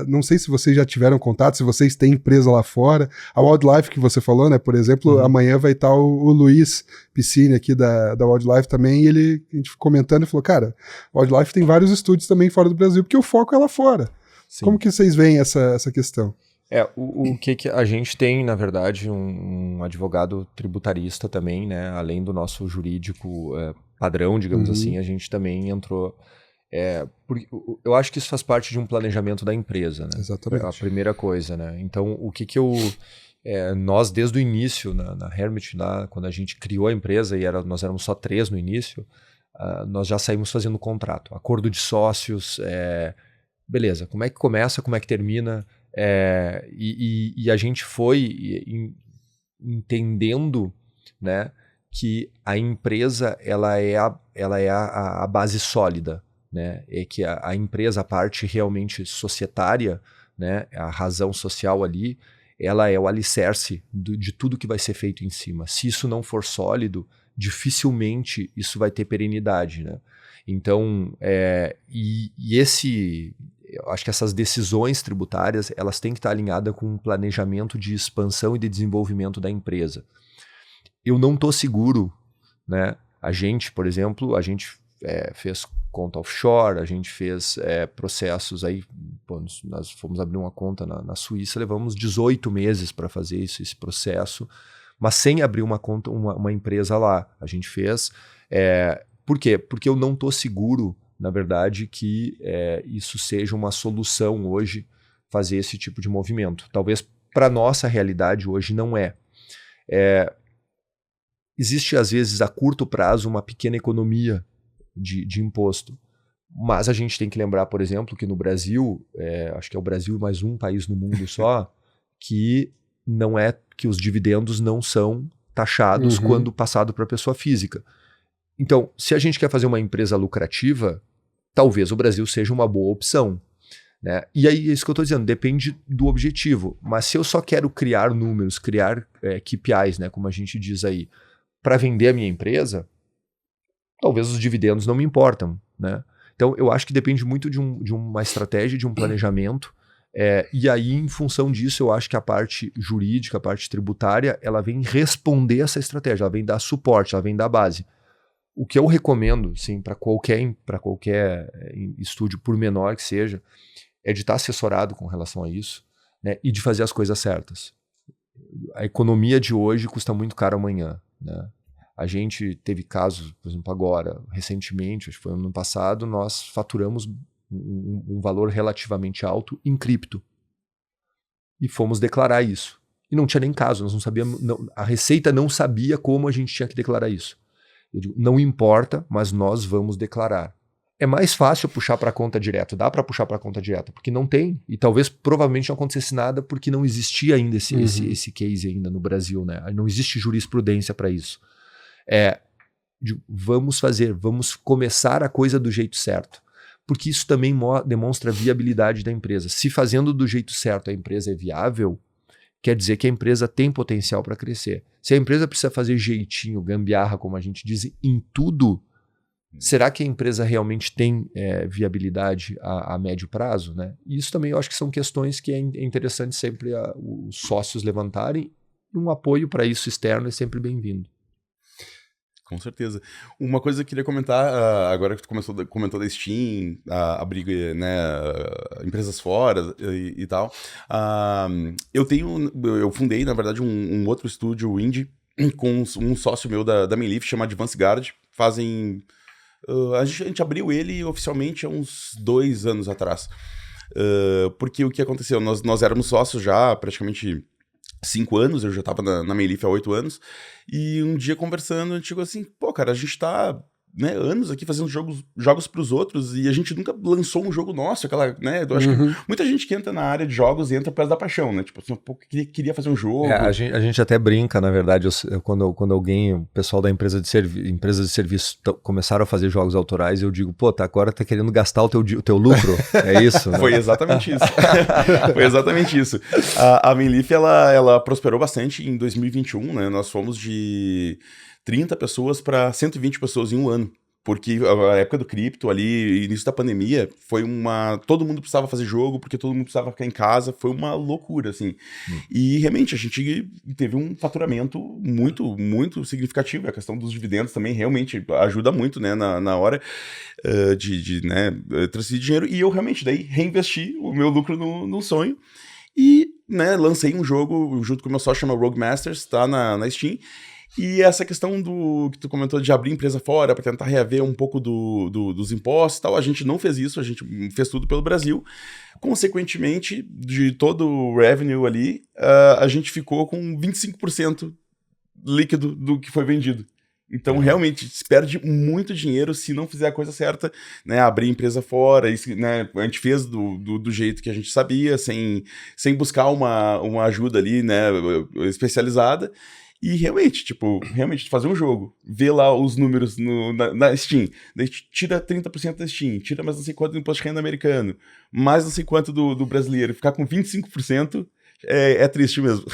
não sei se vocês já tiveram contato, se vocês têm empresa lá fora, a Wildlife que você falou, né, por exemplo, amanhã vai estar o Luiz Piscine aqui da Wildlife também, e a gente comentando e falou, cara, a Wildlife tem vários estúdios também fora do Brasil, porque o foco é lá fora. Sim. Como que vocês veem essa questão? O que a gente tem, na verdade, um advogado tributarista também, né, além do nosso jurídico padrão, digamos assim, a gente também entrou... porque eu acho que isso faz parte de um planejamento da empresa, né? Exatamente. A primeira coisa, né? Então, nós desde o início, na Hermit, lá, quando a gente criou a empresa, e nós éramos só 3 no início, nós já saímos fazendo contrato, acordo de sócios, beleza, como é que começa, como é que termina, e a gente foi entendendo, né, que a empresa ela é a base sólida, né? É que a empresa, a parte realmente societária, né? A razão social ali, ela é o alicerce de tudo que vai ser feito em cima. Se isso não for sólido, dificilmente isso vai ter perenidade, né? Então, eu acho que essas decisões tributárias, elas têm que estar alinhadas com um planejamento de expansão e de desenvolvimento da empresa. Eu não estou seguro, né? A gente, por exemplo, fez conta offshore, a gente fez processos aí, nós fomos abrir uma conta na Suíça, levamos 18 meses para fazer esse processo, mas sem abrir uma conta, uma empresa lá. A gente fez. Por quê? Porque eu não estou seguro, na verdade, que isso seja uma solução hoje, fazer esse tipo de movimento. Talvez para a nossa realidade hoje não é. Existe, às vezes, a curto prazo, uma pequena economia de imposto. Mas a gente tem que lembrar, por exemplo, que no Brasil, acho que é o Brasil e mais um país no mundo só, que os dividendos não são taxados quando passado para a pessoa física. Então, se a gente quer fazer uma empresa lucrativa, talvez o Brasil seja uma boa opção, né? E aí, é isso que eu estou dizendo, depende do objetivo. Mas se eu só quero criar números, criar KPIs, né, como a gente diz aí, para vender a minha empresa, talvez os dividendos não me importam, né? Então, eu acho que depende muito de uma estratégia, de um planejamento, e aí, em função disso, eu acho que a parte jurídica, a parte tributária, ela vem responder essa estratégia, ela vem dar suporte, ela vem dar base. O que eu recomendo, sim, para qualquer estúdio, por menor que seja, é de estar assessorado com relação a isso, né, e de fazer as coisas certas. A economia de hoje custa muito caro amanhã, né? A gente teve casos, por exemplo, agora, recentemente, acho que foi ano passado, nós faturamos um valor relativamente alto em cripto. E fomos declarar isso. E não tinha nem caso, nós não sabíamos, a Receita não sabia como a gente tinha que declarar isso. Eu digo, não importa, mas nós vamos declarar. É mais fácil puxar para a conta direta, dá para puxar para a conta direta, porque não tem, e talvez provavelmente não acontecesse nada porque não existia ainda esse case ainda no Brasil, né? Não existe jurisprudência para isso. Vamos começar a coisa do jeito certo, porque isso também demonstra a viabilidade da empresa. Se fazendo do jeito certo a empresa é viável, quer dizer que a empresa tem potencial para crescer. Se a empresa precisa fazer jeitinho, gambiarra, como a gente diz, em tudo, será que a empresa realmente tem viabilidade a médio prazo, né? E isso também eu acho que são questões que é interessante sempre os sócios levantarem, e um apoio para isso externo é sempre bem-vindo. Com certeza. Uma coisa que eu queria comentar, agora que tu comentou da Steam, abrir, né, empresas fora e tal, eu fundei, na verdade, um outro estúdio indie com um sócio meu da Mainleaf, chamado Advance Guard, a gente abriu ele oficialmente há uns 2 anos atrás, porque o que aconteceu, nós éramos sócios já praticamente 5 anos, eu já tava na Mainleaf há 8 anos, e um dia conversando, a gente chegou assim, pô, cara, a gente tá, né, anos aqui fazendo jogos pros outros, e a gente nunca lançou um jogo nosso, né, eu acho que muita gente que entra na área de jogos entra por causa da paixão, né, tipo assim, pô, queria fazer um jogo. A gente até brinca, na verdade, quando o pessoal da empresas de serviço começaram a fazer jogos autorais, eu digo, pô, agora tá querendo gastar o teu lucro, é isso? Né? Foi exatamente isso. Foi exatamente isso. A Mainleaf, ela prosperou bastante em 2021, né, nós fomos de 30 pessoas para 120 pessoas em um ano. Porque a época do cripto ali, início da pandemia, foi todo mundo precisava fazer jogo, porque todo mundo precisava ficar em casa, foi uma loucura, assim. E realmente a gente teve um faturamento muito, muito significativo. A questão dos dividendos também realmente ajuda muito, né, na hora de né, transferir dinheiro. E eu realmente daí reinvesti o meu lucro no sonho. E, né, lancei um jogo junto com o meu sócio, chama Rogue Masters, tá na Steam. E essa questão que tu comentou de abrir empresa fora para tentar reaver um pouco dos impostos e tal, a gente não fez isso, a gente fez tudo pelo Brasil. Consequentemente, de todo o revenue ali, a gente ficou com 25% líquido do que foi vendido. Então, realmente, se perde muito dinheiro se não fizer a coisa certa, né? Abrir empresa fora, né? A gente fez do jeito que a gente sabia, sem buscar uma ajuda ali, né, especializada. E realmente, fazer um jogo, ver lá os números na Steam, daí tira 30% da Steam, tira mais não sei quanto do imposto de renda americano, mais não sei quanto do brasileiro, ficar com 25% é triste mesmo.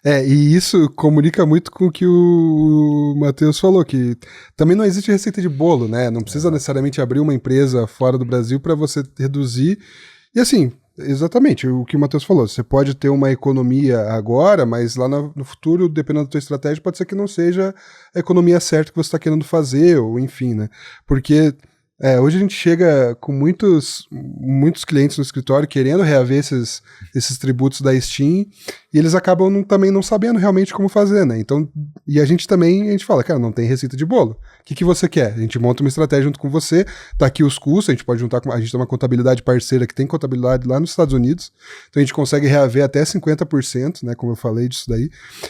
E isso comunica muito com o que o Matheus falou, que também não existe receita de bolo, né? Não precisa necessariamente abrir uma empresa fora do Brasil para você reduzir. E assim, exatamente o que o Matheus falou, você pode ter uma economia agora, mas lá no futuro, dependendo da tua estratégia, pode ser que não seja a economia certa que você está querendo fazer, ou enfim, né? Porque hoje a gente chega com muitos clientes no escritório querendo reaver esses tributos da Steam, e eles acabam também não sabendo realmente como fazer, né? Então, e a gente fala, cara, não tem receita de bolo. O que você quer? A gente monta uma estratégia junto com você, tá aqui os custos, a gente pode juntar a gente tem uma contabilidade parceira que tem contabilidade lá nos Estados Unidos, então a gente consegue reaver até 50%, né, como eu falei disso daí,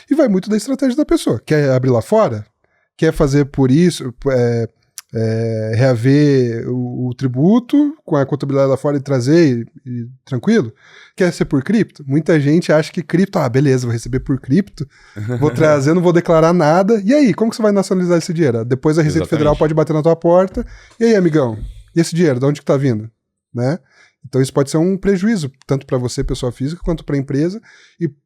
e vai muito da estratégia da pessoa. Quer abrir lá fora? Quer fazer por isso, reaver o tributo com a contabilidade lá fora e trazer tranquilo? Quer ser por cripto? Muita gente acha que cripto, beleza, vou receber por cripto, vou trazer, não vou declarar nada. E aí, como que você vai nacionalizar esse dinheiro? Depois a Receita Federal pode bater na tua porta. E aí, amigão? E esse dinheiro, de onde que tá vindo? Né? Então isso pode ser um prejuízo, tanto para você, pessoa física, quanto para a empresa,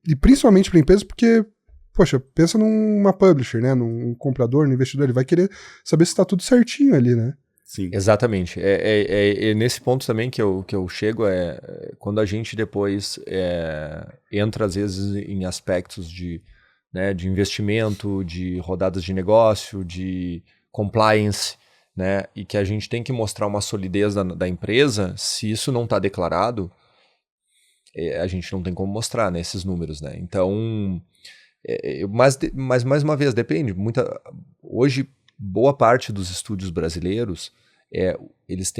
e principalmente para a empresa, porque poxa, pensa numa publisher, né? Num comprador, num investidor, ele vai querer saber se está tudo certinho ali, né? Sim. Exatamente. É nesse ponto também que eu chego, quando a gente depois entra, às vezes, em aspectos de investimento, de rodadas de negócio, de compliance, né? E que a gente tem que mostrar uma solidez da empresa, se isso não está declarado, a gente não tem como mostrar, né, esses números, né? Então... Mas mais uma vez, depende. Hoje, boa parte dos estúdios brasileiros eles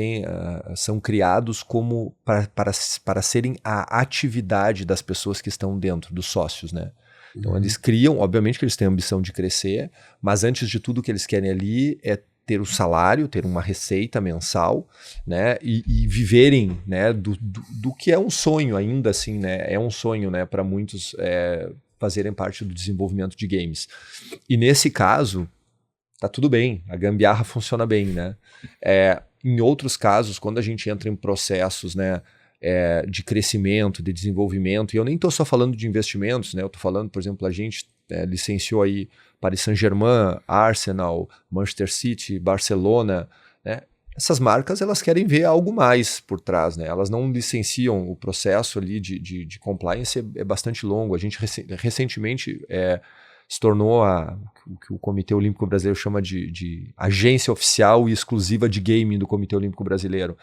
são criados como para serem a atividade das pessoas que estão dentro, dos sócios, né? Então eles criam, obviamente que eles têm a ambição de crescer, mas antes de tudo o que eles querem ali é ter o salário, ter uma receita mensal, né? E viverem, né, do que é um sonho ainda assim, né? É um sonho, né, para muitos fazerem parte do desenvolvimento de games. E nesse caso, tá tudo bem, a gambiarra funciona bem, né? Em outros casos, quando a gente entra em processos, né, de crescimento, de desenvolvimento, e eu nem estou só falando de investimentos, né? Eu estou falando, por exemplo, a gente licenciou aí Paris Saint-Germain, Arsenal, Manchester City, Barcelona, né? Essas marcas, elas querem ver algo mais por trás, né? Elas não licenciam, o processo ali de compliance é bastante longo. A gente recentemente se tornou o que o Comitê Olímpico Brasileiro chama de agência oficial e exclusiva de gaming do Comitê Olímpico Brasileiro.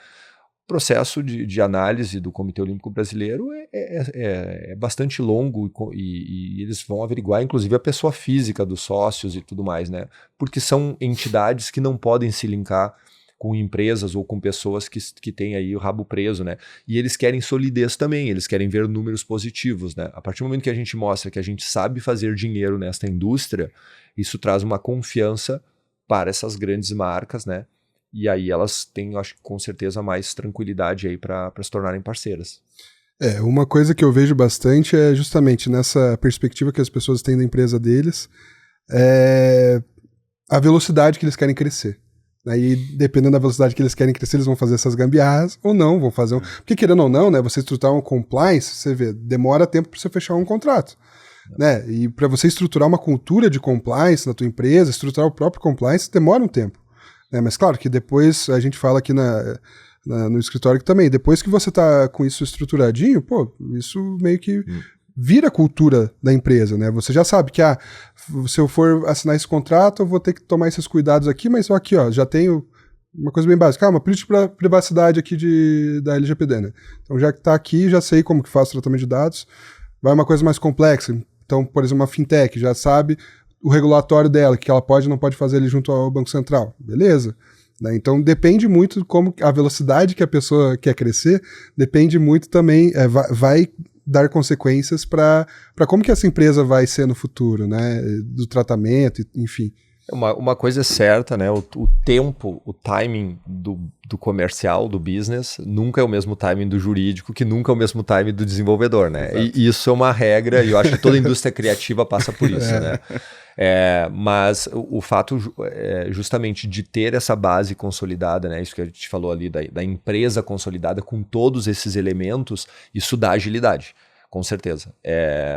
O processo de análise do Comitê Olímpico Brasileiro é bastante longo e eles vão averiguar, inclusive, a pessoa física dos sócios e tudo mais, né? Porque são entidades que não podem se linkar com empresas ou com pessoas que têm aí o rabo preso, né? E eles querem solidez também, eles querem ver números positivos, né? A partir do momento que a gente mostra que a gente sabe fazer dinheiro nesta indústria, isso traz uma confiança para essas grandes marcas, né? E aí elas têm, acho que com certeza, mais tranquilidade aí para se tornarem parceiras. Uma coisa que eu vejo bastante é justamente nessa perspectiva que as pessoas têm da empresa deles, a velocidade que eles querem crescer. Aí, dependendo da velocidade que eles querem crescer, eles vão fazer essas gambiarras ou não, vão fazer Porque, querendo ou não, né, você estruturar um compliance, você vê, demora tempo para você fechar um contrato. Né? E para você estruturar uma cultura de compliance na tua empresa, estruturar o próprio compliance, demora um tempo. Né? Mas claro que depois, a gente fala aqui no escritório que também, depois que você tá com isso estruturadinho, pô, isso meio que vira a cultura da empresa, né? Você já sabe que, se eu for assinar esse contrato, eu vou ter que tomar esses cuidados aqui, mas só aqui, ó, já tenho uma coisa bem básica, uma política de privacidade aqui da LGPD, né? Então, já que tá aqui, já sei como que faz o tratamento de dados, vai uma coisa mais complexa. Então, por exemplo, uma fintech já sabe o regulatório dela, que ela pode ou não pode fazer ali junto ao Banco Central. Beleza. Né? Então, depende muito de como a velocidade que a pessoa quer crescer, depende muito também, vai dar consequências para como que essa empresa vai ser no futuro, né? Do tratamento, enfim. Uma coisa é certa, né? O tempo, o timing do comercial, do business, nunca é o mesmo timing do jurídico, que nunca é o mesmo timing do desenvolvedor, né? E isso é uma regra, e eu acho que toda indústria criativa passa por isso, né? Mas o fato justamente de ter essa base consolidada, né? Isso que a gente falou ali, da empresa consolidada com todos esses elementos, isso dá agilidade, com certeza.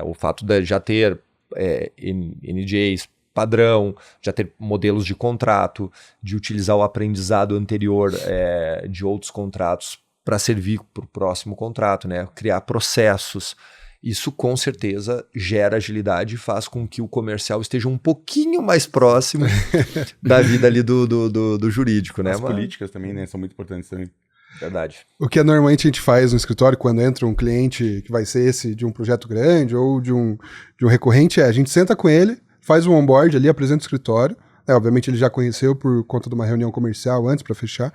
O fato de já ter NDAs, padrão, já ter modelos de contrato, de utilizar o aprendizado anterior de outros contratos para servir para o próximo contrato, né? Criar processos. Isso com certeza gera agilidade e faz com que o comercial esteja um pouquinho mais próximo da vida ali do jurídico, né? As políticas também, né? São muito importantes também. Verdade. O que normalmente a gente faz no escritório quando entra um cliente que vai ser esse de um projeto grande ou de um recorrente, a gente senta com ele, faz um onboard ali, apresenta o escritório. Obviamente ele já conheceu por conta de uma reunião comercial antes para fechar.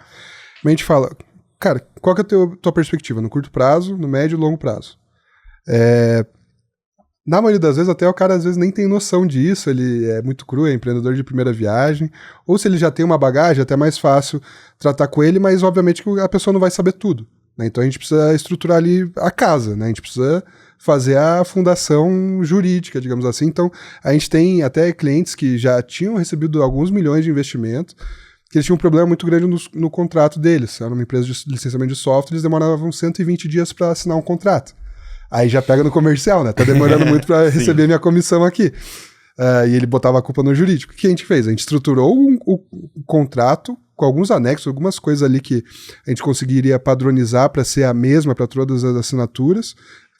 Mas a gente fala, cara, qual que é a tua perspectiva no curto prazo, no médio e longo prazo? Na maioria das vezes, até o cara às vezes nem tem noção disso, ele é muito cru, é empreendedor de primeira viagem, ou se ele já tem uma bagagem, é até mais fácil tratar com ele, mas obviamente que a pessoa não vai saber tudo, né? Então a gente precisa estruturar ali a casa, né? A gente precisa fazer a fundação jurídica, digamos assim. Então a gente tem até clientes que já tinham recebido alguns milhões de investimento, que eles tinham um problema muito grande no contrato deles. Era uma empresa de licenciamento de software, eles demoravam 120 dias para assinar um contrato. Aí já pega no comercial, né? Tá demorando muito para receber minha comissão aqui. E ele botava a culpa no jurídico. O que a gente fez? A gente estruturou o contrato com alguns anexos, algumas coisas ali que a gente conseguiria padronizar para ser a mesma para todas as assinaturas.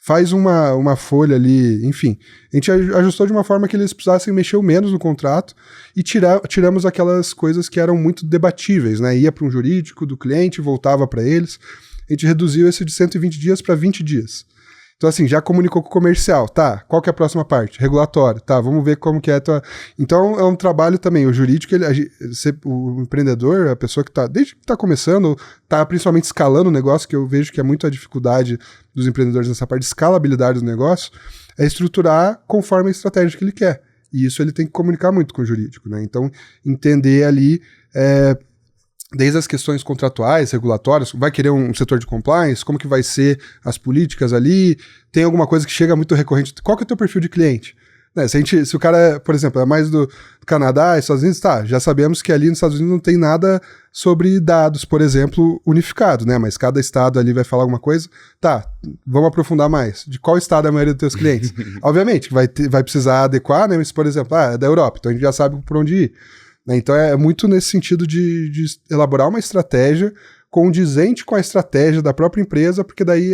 Faz uma folha ali, enfim. A gente ajustou de uma forma que eles precisassem mexer menos no contrato e tiramos aquelas coisas que eram muito debatíveis, né? Ia para um jurídico do cliente, voltava para eles. A gente reduziu esse de 120 dias para 20 dias. Então, assim, já comunicou com o comercial, tá, qual que é a próxima parte? Regulatório, tá, vamos ver como que é a tua... Então, é um trabalho também, o jurídico, o empreendedor, a pessoa que tá, desde que tá começando, tá principalmente escalando o negócio, que eu vejo que é muito a dificuldade dos empreendedores nessa parte de escalabilidade do negócio, é estruturar conforme a estratégia que ele quer. E isso ele tem que comunicar muito com o jurídico, né? Então, entender ali... desde as questões contratuais, regulatórias, vai querer um setor de compliance, como que vai ser as políticas ali, tem alguma coisa que chega muito recorrente, qual que é o teu perfil de cliente? Né, se o cara, por exemplo, é mais do Canadá, Estados Unidos, tá, já sabemos que ali nos Estados Unidos não tem nada sobre dados, por exemplo, unificados, né, mas cada estado ali vai falar alguma coisa, tá, vamos aprofundar mais, de qual estado é a maioria dos teus clientes? Obviamente, vai precisar adequar, né, mas, por exemplo, é da Europa, então a gente já sabe por onde ir. Então é muito nesse sentido de elaborar uma estratégia condizente com a estratégia da própria empresa, porque daí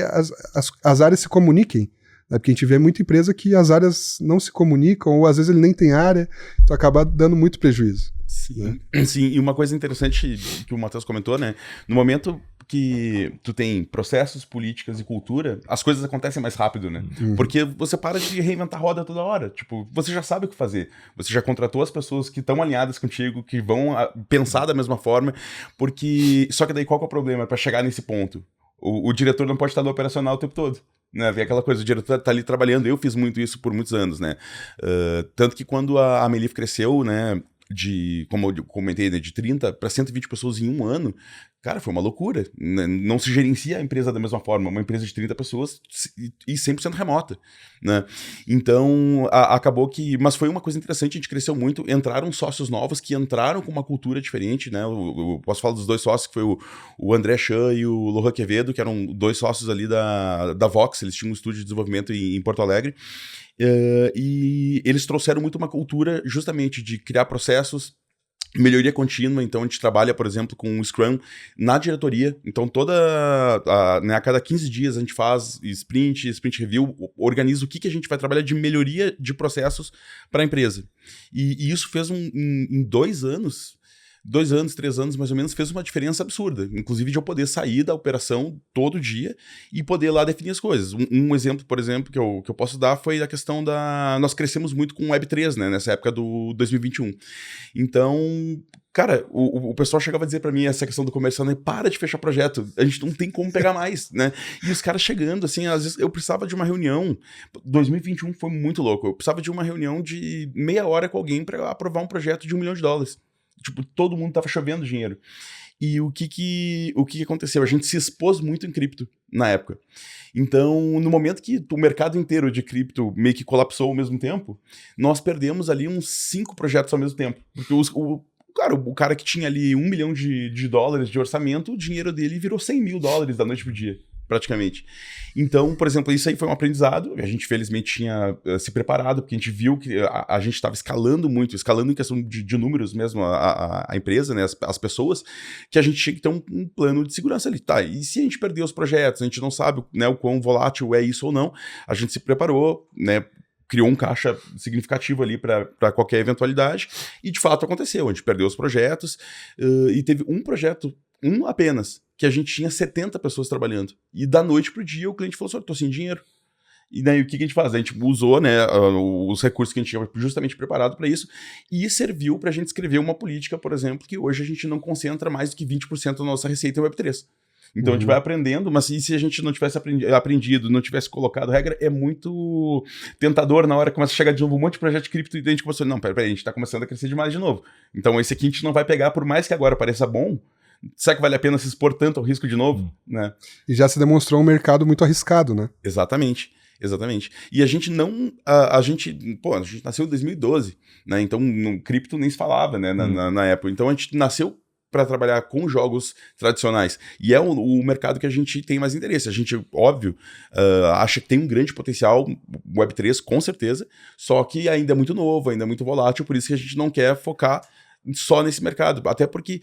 as áreas se comuniquem, né? Porque a gente vê muita empresa que as áreas não se comunicam, ou às vezes ele nem tem área, então acaba dando muito prejuízo. Sim, né? Sim, e uma coisa interessante que o Matheus comentou, né? No momento que tu tem processos, políticas e cultura, as coisas acontecem mais rápido, né? Porque você para de reinventar a roda toda hora. Tipo, você já sabe o que fazer. Você já contratou as pessoas que estão alinhadas contigo, que vão pensar da mesma forma, porque... Só que daí qual que é o problema para chegar nesse ponto? O diretor não pode estar no operacional o tempo todo. Né, vem aquela coisa, o diretor tá ali trabalhando, eu fiz muito isso por muitos anos, né? Tanto que quando a Amelif cresceu, né, como eu comentei, né, de 30 para 120 pessoas em um ano, cara, foi uma loucura. Não se gerencia a empresa da mesma forma, uma empresa de 30 pessoas e 100% remota, né? Então, acabou que... Mas foi uma coisa interessante, a gente cresceu muito, entraram sócios novos que entraram com uma cultura diferente, né? Eu posso falar dos dois sócios, que foi o André Chan e o Lohan Quevedo, que eram dois sócios ali da Vox, eles tinham um estúdio de desenvolvimento em Porto Alegre, e eles trouxeram muito uma cultura justamente de criar processos, melhoria contínua. Então a gente trabalha, por exemplo, com o Scrum na diretoria. Então a cada 15 dias a gente faz sprint review, organiza o que a gente vai trabalhar de melhoria de processos para a empresa. E isso fez em 2 anos... 2 anos, 3 anos, mais ou menos, fez uma diferença absurda. Inclusive de eu poder sair da operação todo dia e poder lá definir as coisas. Um exemplo, por exemplo, que eu posso dar foi a questão da... Nós crescemos muito com Web3, né? Nessa época do 2021. Então... Cara, o pessoal chegava a dizer pra mim essa questão do comercial, né? Para de fechar projeto, a gente não tem como pegar mais, né? E os caras chegando, assim, às vezes eu precisava de uma reunião. 2021 foi muito louco. Eu precisava de uma reunião de meia hora com alguém pra aprovar um projeto de $1 milhão. Tipo, todo mundo tava chovendo dinheiro. E o que aconteceu? A gente se expôs muito em cripto na época. Então, no momento que o mercado inteiro de cripto meio que colapsou ao mesmo tempo, nós perdemos ali uns 5 projetos ao mesmo tempo. Porque o cara que tinha ali $1 milhão de orçamento, o dinheiro dele virou $100 mil da noite pro dia, praticamente. Então, por exemplo, isso aí foi um aprendizado. A gente, felizmente, tinha se preparado, porque a gente viu que a gente estava escalando em questão de números mesmo, a empresa, né, as pessoas, que a gente tinha que ter um plano de segurança ali. Tá, e se a gente perder os projetos, a gente não sabe, né, o quão volátil é isso ou não, a gente se preparou, né, criou um caixa significativo ali para qualquer eventualidade, e de fato aconteceu. A gente perdeu os projetos, e teve um projeto, apenas, que a gente tinha 70 pessoas trabalhando. E da noite pro dia o cliente falou assim: tô sem dinheiro. E daí o que a gente faz? A gente usou, né, os recursos que a gente tinha justamente preparado para isso, e serviu para a gente escrever uma política, por exemplo, que hoje a gente não concentra mais do que 20% da nossa receita em Web3. Então a gente vai aprendendo, mas e se a gente não tivesse aprendido, não tivesse colocado regra, é muito tentador na hora que começa a chegar de novo um monte de projeto de cripto e a gente começou, não, peraí, a gente tá começando a crescer demais de novo. Então esse aqui a gente não vai pegar, por mais que agora pareça bom, será que vale a pena se expor tanto ao risco de novo? Né? E já se demonstrou um mercado muito arriscado, né? Exatamente. E a gente a gente nasceu em 2012, né? Então no cripto nem se falava, né, na época. Então a gente nasceu para trabalhar com jogos tradicionais. E é o mercado que a gente tem mais interesse. A gente, óbvio, acha que tem um grande potencial, Web3, com certeza, só que ainda é muito novo, ainda é muito volátil, por isso que a gente não quer focar só nesse mercado. Até porque,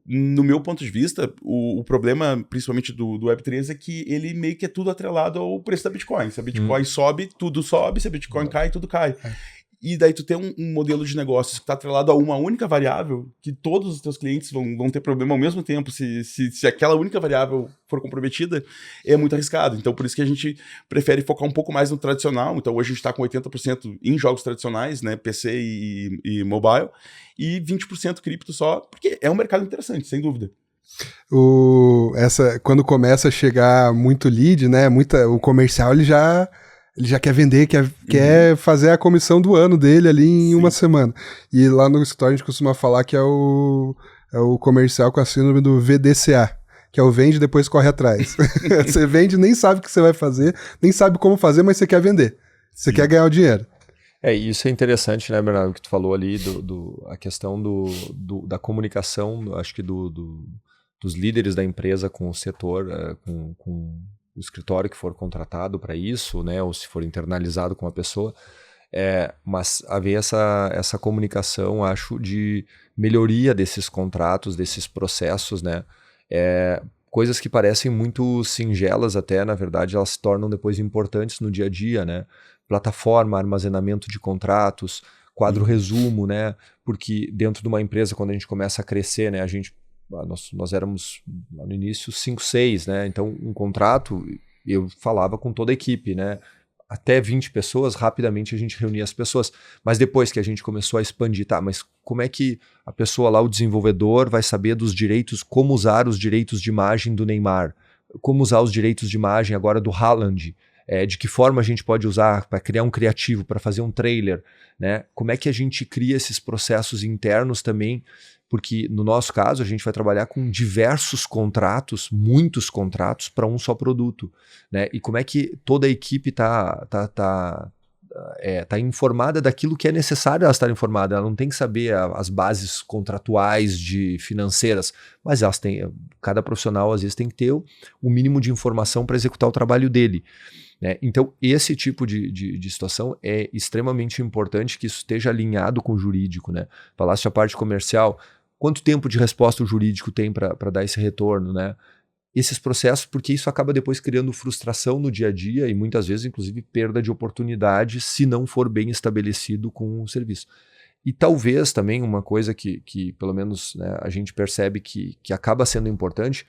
no meu ponto de vista, o problema, principalmente do Web3, é que ele meio que é tudo atrelado ao preço da Bitcoin. Se a Bitcoin sobe, tudo sobe. Se a Bitcoin cai, tudo cai. E daí tu tem um modelo de negócios que está atrelado a uma única variável, que todos os teus clientes vão ter problema ao mesmo tempo. Se aquela única variável for comprometida, é muito arriscado. Então, por isso que a gente prefere focar um pouco mais no tradicional. Então, hoje a gente está com 80% em jogos tradicionais, né, PC e mobile, e 20% cripto só, porque é um mercado interessante, sem dúvida. Quando começa a chegar muito lead, né, o comercial ele já quer vender, quer fazer a comissão do ano dele ali em uma semana. E lá no escritório a gente costuma falar que é o comercial com a síndrome do VDCA, que é o vende, depois corre atrás. Você vende, nem sabe o que você vai fazer, nem sabe como fazer, mas você quer vender. Você quer ganhar o dinheiro. Isso é interessante, né, Bernardo, que tu falou ali, a questão da comunicação, acho que dos líderes da empresa com o setor, com o escritório que for contratado para isso, né, ou se for internalizado com uma pessoa, mas haver essa comunicação, acho, de melhoria desses contratos, desses processos, né, coisas que parecem muito singelas até, na verdade, elas se tornam depois importantes no dia a dia, né? Plataforma, armazenamento de contratos, quadro resumo, né? Porque dentro de uma empresa, quando a gente começa a crescer, né? Nós éramos, lá no início, 5, 6, né? Então, um contrato, eu falava com toda a equipe, né? Até 20 pessoas, rapidamente a gente reunia as pessoas. Mas depois que a gente começou a expandir, tá, mas como é que a pessoa lá, o desenvolvedor, vai saber dos direitos, como usar os direitos de imagem do Neymar? Como usar os direitos de imagem agora do Haaland? De que forma a gente pode usar para criar um criativo, para fazer um trailer, né? Como é que a gente cria esses processos internos também? Porque no nosso caso a gente vai trabalhar com diversos contratos, muitos contratos para um só produto, né? E como é que toda a equipe tá informada daquilo que é necessário ela estar informada. Ela não tem que saber as bases contratuais financeiras, mas cada profissional às vezes tem que ter o mínimo de informação para executar o trabalho dele. Né? Então, esse tipo de situação é extremamente importante que isso esteja alinhado com o jurídico. Né? Falaste a parte comercial, quanto tempo de resposta o jurídico tem para dar esse retorno? Né? Esses processos, porque isso acaba depois criando frustração no dia a dia e muitas vezes, inclusive, perda de oportunidade se não for bem estabelecido com o serviço. E talvez também uma coisa que pelo menos, né, a gente percebe que acaba sendo importante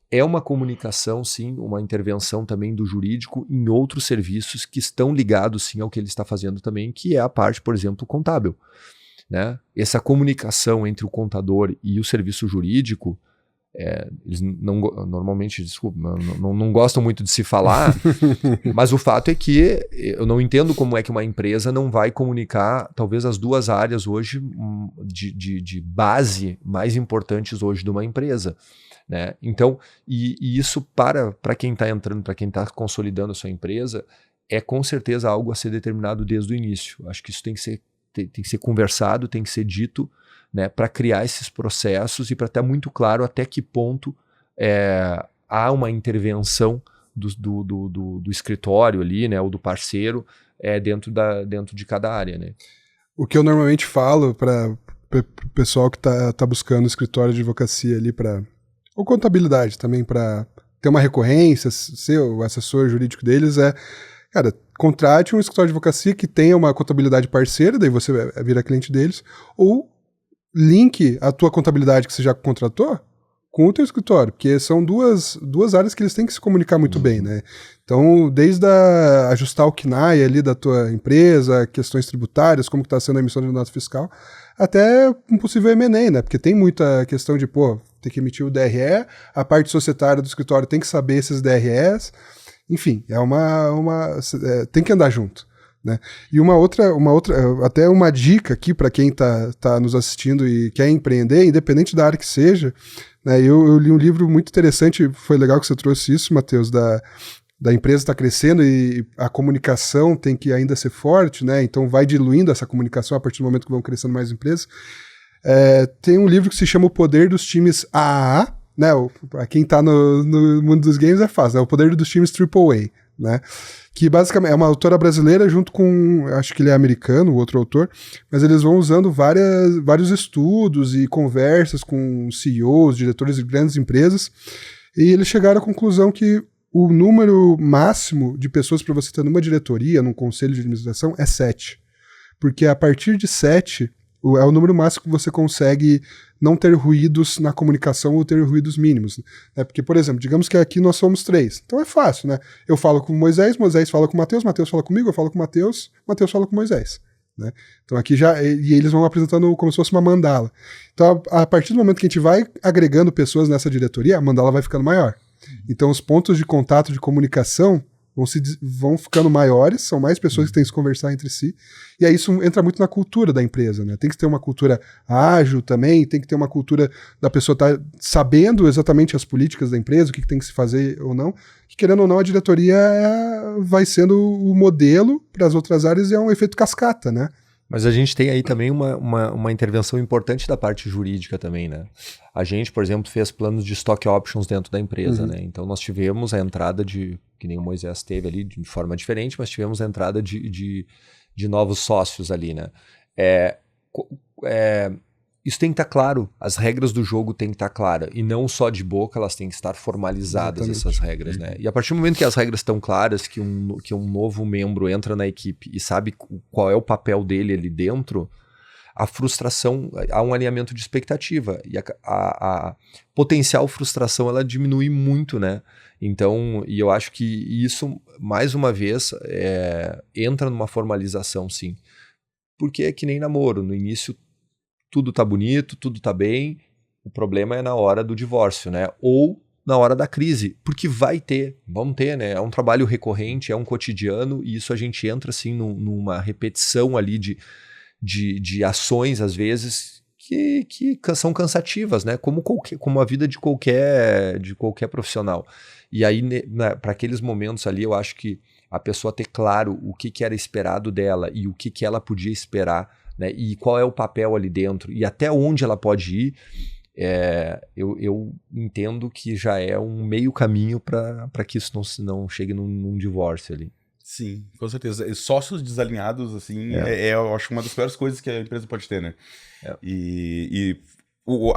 é uma comunicação, sim, uma intervenção também do jurídico em outros serviços que estão ligados, sim, ao que ele está fazendo também, que é a parte, por exemplo, contábil. Né? Essa comunicação entre o contador e o serviço jurídico, eles normalmente, desculpa, não gostam muito de se falar, mas o fato é que eu não entendo como é que uma empresa não vai comunicar talvez as duas áreas hoje de base mais importantes hoje de uma empresa. Né? Então, e isso para quem está entrando, para quem está consolidando a sua empresa, é com certeza algo a ser determinado desde o início. Acho que isso tem que ser conversado, tem que ser dito, né, para criar esses processos e para estar muito claro até que ponto há uma intervenção do escritório ali, né, ou do parceiro dentro de cada área. Né? O que eu normalmente falo para o pessoal que tá buscando escritório de advocacia ali ou contabilidade também, para ter uma recorrência, ser o assessor jurídico deles, cara, contrate um escritório de advocacia que tenha uma contabilidade parceira, daí você vira cliente deles, ou link a tua contabilidade que você já contratou com o teu escritório, porque são duas áreas que eles têm que se comunicar muito bem, né? Então, desde ajustar o KNAI ali da tua empresa, questões tributárias, como que está sendo a emissão de nota fiscal, até um possível M&A, né? Porque tem muita questão de, ter que emitir o DRE, a parte societária do escritório tem que saber esses DREs, enfim, tem que andar junto. Né? E uma outra, até uma dica aqui para quem tá nos assistindo e quer empreender, independente da área que seja, né? Eu li um livro muito interessante, foi legal que você trouxe isso, Matheus, da empresa estar crescendo e a comunicação tem que ainda ser forte, né? Então vai diluindo essa comunicação a partir do momento que vão crescendo mais empresas. Tem um livro que se chama O Poder dos Times AAA, né? Para quem tá no mundo dos games é fácil, né? O Poder dos Times AAA, né? Que basicamente é uma autora brasileira junto com, acho que ele é americano, o outro autor, mas eles vão usando vários estudos e conversas com CEOs, diretores de grandes empresas, e eles chegaram à conclusão que o número máximo de pessoas para você ter numa diretoria, num conselho de administração, é 7. Porque a partir de 7 é o número máximo que você consegue não ter ruídos na comunicação ou ter ruídos mínimos. Né? Porque, por exemplo, digamos que aqui nós somos 3. Então é fácil, né? Eu falo com o Moisés fala com o Matheus fala comigo, eu falo com o Matheus fala com o Moisés. Né? Então aqui e eles vão apresentando como se fosse uma mandala. Então a partir do momento que a gente vai agregando pessoas nessa diretoria, a mandala vai ficando maior. Então os pontos de contato de comunicação vão ficando maiores, são mais pessoas que têm que se conversar entre si, e aí isso entra muito na cultura da empresa, né? Tem que ter uma cultura ágil também, tem que ter uma cultura da pessoa estar sabendo exatamente as políticas da empresa, o que tem que se fazer ou não, que querendo ou não a diretoria vai sendo o modelo para as outras áreas e é um efeito cascata, né? Mas a gente tem aí também uma intervenção importante da parte jurídica também, né? A gente, por exemplo, fez planos de stock options dentro da empresa, né? Então nós tivemos a entrada que nem o Moisés teve ali, de forma diferente, mas tivemos a entrada de novos sócios ali, né? isso tem que estar claro, as regras do jogo têm que estar claras, e não só de boca, elas têm que estar formalizadas, essas regras, né? E a partir do momento que as regras estão claras, que um novo membro entra na equipe e sabe qual é o papel dele ali dentro, a frustração, há um alinhamento de expectativa, e a potencial frustração, ela diminui muito, né? Então, e eu acho que isso, mais uma vez, entra numa formalização, sim. Porque é que nem namoro, no início tudo tá bonito, tudo tá bem, o problema é na hora do divórcio, né? Ou na hora da crise, porque vamos ter, né? É um trabalho recorrente, é um cotidiano, e isso a gente entra, assim, numa repetição ali de ações, às vezes, que são cansativas, né? Como a vida de qualquer profissional. E aí, para aqueles momentos ali, eu acho que a pessoa ter claro o que era esperado dela e o que ela podia esperar, né? E qual é o papel ali dentro e até onde ela pode ir, eu entendo que já é um meio caminho para que isso não chegue num divórcio ali. Sim, com certeza. E sócios desalinhados, assim, eu acho uma das piores coisas que a empresa pode ter, né?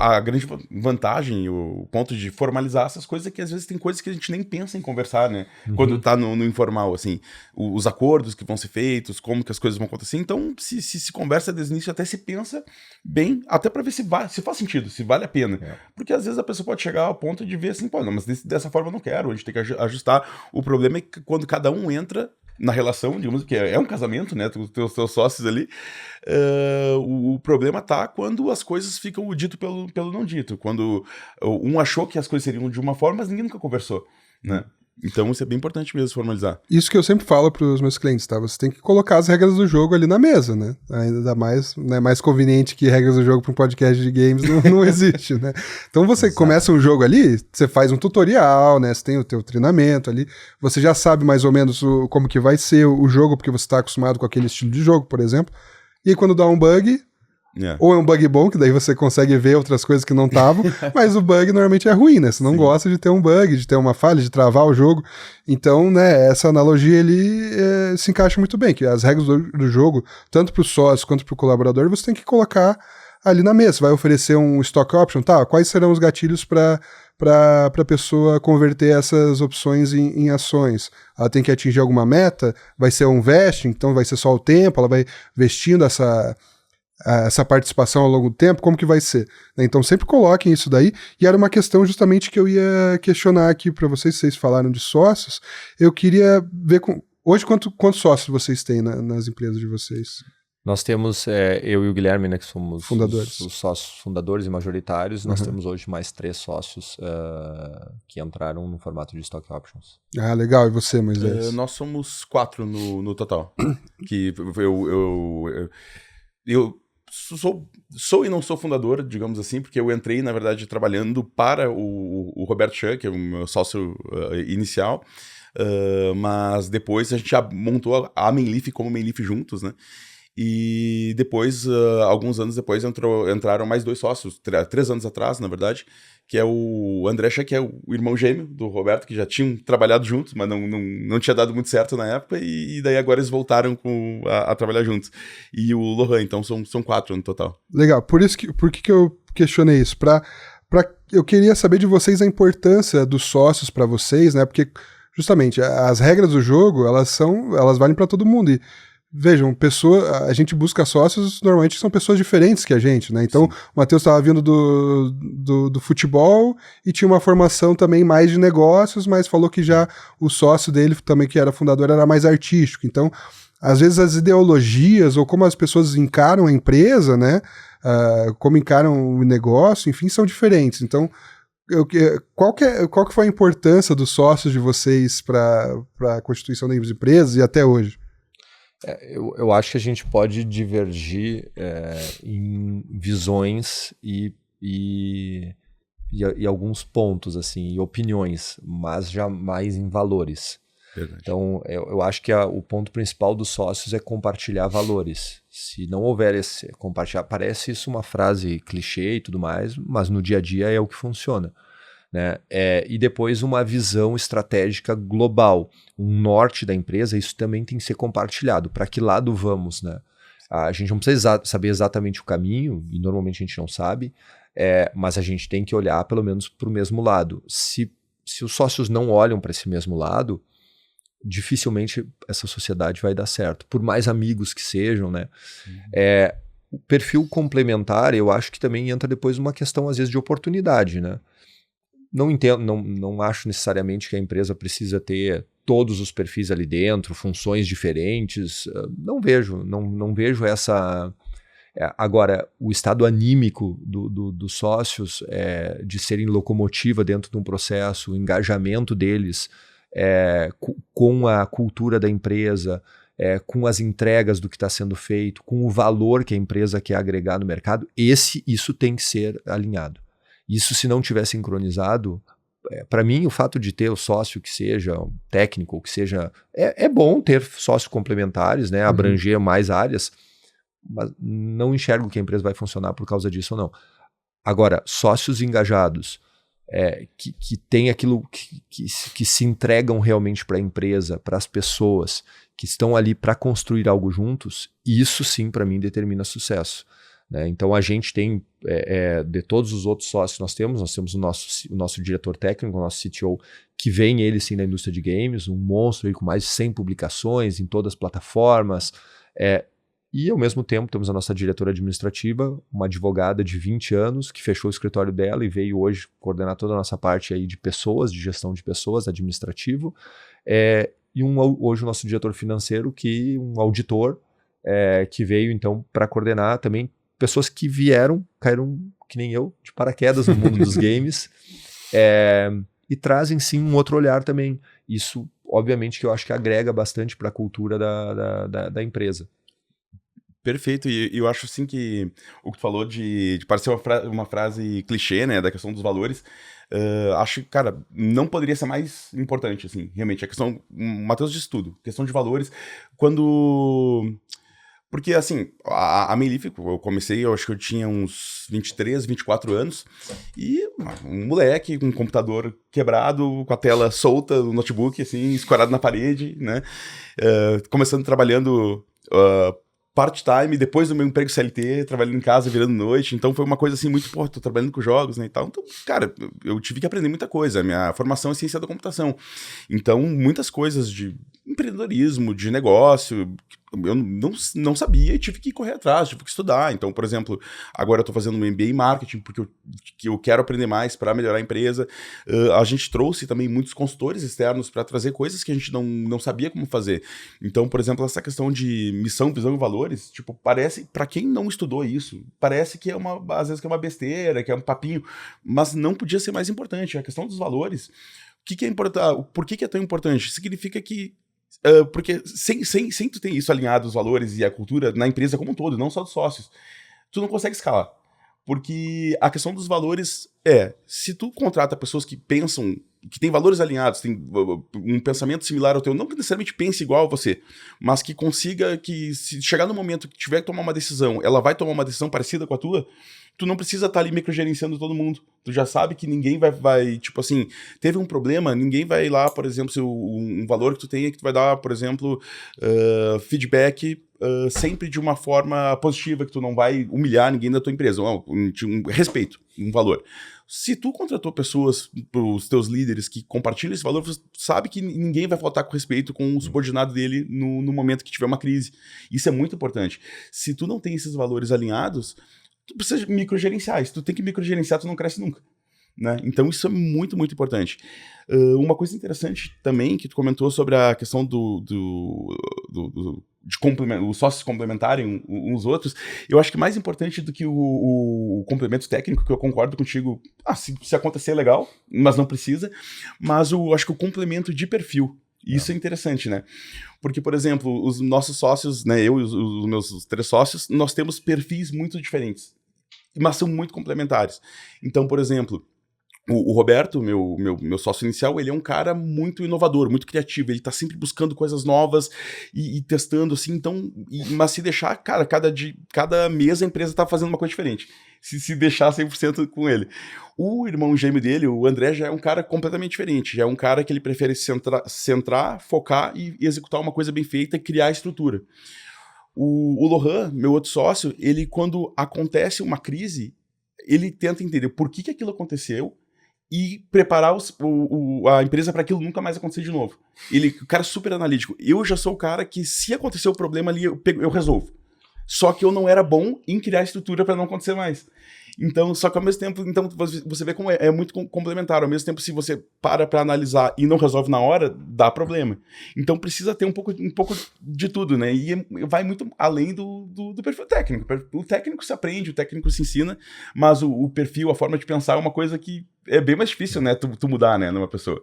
A grande vantagem, o ponto de formalizar essas coisas é que às vezes tem coisas que a gente nem pensa em conversar, né? Quando tá no informal, assim, os acordos que vão ser feitos, como que as coisas vão acontecer. Então, se conversa desde o início, até se pensa bem, até pra ver se faz sentido, se vale a pena. Porque às vezes a pessoa pode chegar ao ponto de ver assim, pô, não, mas dessa forma eu não quero, a gente tem que ajustar. O problema é que quando cada um entra na relação, digamos que é um casamento, né? Os teus sócios ali. O problema tá quando as coisas ficam o dito pelo não dito. Quando um achou que as coisas seriam de uma forma, mas ninguém nunca conversou, né? Então isso é bem importante mesmo, formalizar. Isso que eu sempre falo para os meus clientes, tá? Você tem que colocar as regras do jogo ali na mesa, né? Ainda mais, né, mais conveniente que regras do jogo para um podcast de games não existe, né? Então você começa um jogo ali, você faz um tutorial, né? Você tem o teu treinamento ali, você já sabe mais ou menos como que vai ser o jogo, porque você está acostumado com aquele estilo de jogo, por exemplo. E aí, quando dá um bug... Ou é um bug bom, que daí você consegue ver outras coisas que não estavam, mas o bug normalmente é ruim, né? Você não gosta de ter um bug, de ter uma falha, de travar o jogo. Então, né, essa analogia se encaixa muito bem, que as regras do jogo, tanto para o sócio quanto para o colaborador, você tem que colocar ali na mesa. Você vai oferecer um stock option, tá? Quais serão os gatilhos para a pessoa converter essas opções em ações? Ela tem que atingir alguma meta? Vai ser um vesting, então vai ser só o tempo, ela vai vestindo essa participação ao longo do tempo, como que vai ser? Então sempre coloquem isso daí, e era uma questão justamente que eu ia questionar aqui para vocês falaram de sócios, eu queria ver, hoje quantos sócios vocês têm nas empresas de vocês? Nós temos, eu e o Guilherme, né, que somos fundadores. Os sócios fundadores e majoritários, nós temos hoje mais 3 sócios que entraram no formato de stock options. Ah, legal, e você, Moisés? Nós somos 4 no total, que eu sou e não sou fundador, digamos assim, porque eu entrei, na verdade, trabalhando para o Roberto Chan, que é o meu sócio inicial, mas depois a gente já montou a Mainleaf como Mainleaf juntos, né? E depois, alguns anos depois, entraram mais 2 sócios, 3 anos atrás, na verdade, que é o André Chan, que é o irmão gêmeo do Roberto, que já tinham trabalhado juntos, mas não tinha dado muito certo na época, e daí agora eles voltaram a trabalhar juntos. E o Lohan, então são 4 no total. Legal, por que eu questionei isso? Eu queria saber de vocês a importância dos sócios para vocês, né? Porque, justamente, as regras do jogo, elas valem para todo mundo, e vejam, a gente busca sócios, normalmente são pessoas diferentes que a gente, né? Então, o Matheus estava vindo do futebol e tinha uma formação também mais de negócios, mas falou que já o sócio dele, também que era fundador, era mais artístico. Então, às vezes as ideologias ou como as pessoas encaram a empresa, né? Como encaram o negócio, enfim, são diferentes. Então, qual que foi a importância dos sócios de vocês para a constituição das empresas e até hoje? Eu acho que a gente pode divergir em visões e alguns pontos, assim, e opiniões, mas jamais em valores. Verdade. Então, eu acho que o ponto principal dos sócios é compartilhar valores. Se não houver esse compartilhar, parece isso uma frase clichê e tudo mais, mas no dia a dia é o que funciona. Né? E depois uma visão estratégica global, um norte da empresa, isso também tem que ser compartilhado. Para que lado vamos? Né? A gente não precisa saber exatamente o caminho, e normalmente a gente não sabe, mas a gente tem que olhar pelo menos para o mesmo lado. Se os sócios não olham para esse mesmo lado, dificilmente essa sociedade vai dar certo, por mais amigos que sejam, né? O perfil complementar, eu acho que também entra depois uma questão, às vezes, de oportunidade, né? Não entendo, não acho necessariamente que a empresa precisa ter todos os perfis ali dentro, funções diferentes. Não vejo essa... Agora, o estado anímico dos sócios, de serem locomotiva dentro de um processo, o engajamento deles com a cultura da empresa, com as entregas do que está sendo feito, com o valor que a empresa quer agregar no mercado, isso tem que ser alinhado. Isso, se não tiver sincronizado, para mim, o fato de ter o sócio que seja técnico, ou que seja... É bom ter sócios complementares, né, abranger mais áreas, mas não enxergo que a empresa vai funcionar por causa disso ou não. Agora, sócios engajados, que tem aquilo que se entregam realmente para a empresa, para as pessoas que estão ali para construir algo juntos, isso sim, para mim, determina sucesso. Né? Então, a gente tem, de todos os outros sócios que nós temos o nosso diretor técnico, o nosso CTO, que vem ele sim da indústria de games, um monstro aí com mais de 100 publicações em todas as plataformas, e ao mesmo tempo temos a nossa diretora administrativa, uma advogada de 20 anos, que fechou o escritório dela e veio hoje coordenar toda a nossa parte aí de pessoas, de gestão de pessoas, administrativo, e hoje o nosso diretor financeiro, um auditor, que veio então para coordenar também pessoas que caíram, que nem eu, de paraquedas no mundo dos games, e trazem sim um outro olhar também. Isso, obviamente, que eu acho que agrega bastante para a cultura da empresa. Perfeito, e eu acho assim que o que tu falou de parecer uma frase clichê, né, da questão dos valores, acho que, cara, não poderia ser mais importante, assim, realmente, a questão, Matheus disse tudo, questão de valores, porque, assim, a Mayleaf, eu comecei, eu acho que eu tinha uns 23, 24 anos, e um moleque com um computador quebrado, com a tela solta no notebook, assim, escorado na parede, né, começando trabalhando... part-time, depois do meu emprego CLT, trabalhando em casa, virando noite, então foi uma coisa assim muito, tô trabalhando com jogos, né, e tal, então, cara, eu tive que aprender muita coisa, a minha formação é ciência da computação, então muitas coisas de empreendedorismo, de negócio, eu não sabia e tive que correr atrás, tive que estudar, então, por exemplo, agora eu tô fazendo um MBA em marketing, porque eu quero aprender mais para melhorar a empresa, a gente trouxe também muitos consultores externos para trazer coisas que a gente não sabia como fazer, então, por exemplo, essa questão de missão, visão e valores, tipo, parece, para quem não estudou isso, parece que às vezes que é uma besteira, que é um papinho, mas não podia ser mais importante, a questão dos valores, o que é importante, por que é tão importante? Significa que porque sem tu ter isso alinhado, os valores e a cultura na empresa como um todo, não só dos sócios, tu não consegue escalar. Porque a questão dos valores se tu contrata pessoas que pensam, que têm valores alinhados, têm um pensamento similar ao teu, não que necessariamente pense igual a você, mas que consiga que, se chegar no momento que tiver que tomar uma decisão, ela vai tomar uma decisão parecida com a tua, tu não precisa estar ali microgerenciando todo mundo. Tu já sabe que ninguém vai tipo assim, teve um problema, ninguém vai lá, por exemplo, se um valor que tu tem é que tu vai dar, por exemplo, feedback sempre de uma forma positiva, que tu não vai humilhar ninguém da tua empresa. Respeito, um valor. Se tu contratou pessoas, os teus líderes que compartilham esse valor, você sabe que ninguém vai faltar com respeito com o subordinado dele no momento que tiver uma crise. Isso é muito importante. Se tu não tem esses valores alinhados, tu precisa microgerenciar. Se tu tem que microgerenciar, tu não cresce nunca. Né? Então isso é muito, muito importante. Uma coisa interessante também que tu comentou sobre a questão de os sócios complementarem uns outros, eu acho que mais importante do que o complemento técnico, que eu concordo contigo, se acontecer é legal, mas não precisa, mas eu acho que o complemento de perfil, isso é interessante, né? Porque, por exemplo, os nossos sócios, né, eu e os meus 3 sócios, nós temos perfis muito diferentes, mas são muito complementares. Então, por exemplo, o Roberto, meu sócio inicial, ele é um cara muito inovador, muito criativo, ele tá sempre buscando coisas novas e testando, assim, então, mas se deixar, cara, cada mês a empresa tá fazendo uma coisa diferente, se deixar 100% com ele. O irmão gêmeo dele, o André, já é um cara completamente diferente, já é um cara que ele prefere centrar, focar e executar uma coisa bem feita e criar estrutura. O Lohan, meu outro sócio, ele quando acontece uma crise, ele tenta entender por que aquilo aconteceu e preparar a empresa para aquilo nunca mais acontecer de novo. O cara é super analítico. Eu já sou o cara que, se acontecer o problema ali, eu resolvo. Só que eu não era bom em criar estrutura para não acontecer mais. Então, só que ao mesmo tempo, então você vê como é muito complementar. Ao mesmo tempo, se você para analisar e não resolve na hora, dá problema. Então precisa ter um pouco de tudo, né? E vai muito além do perfil técnico. O técnico se aprende, o técnico se ensina, mas o perfil, a forma de pensar é uma coisa que é bem mais difícil, né? Tu mudar, né, numa pessoa.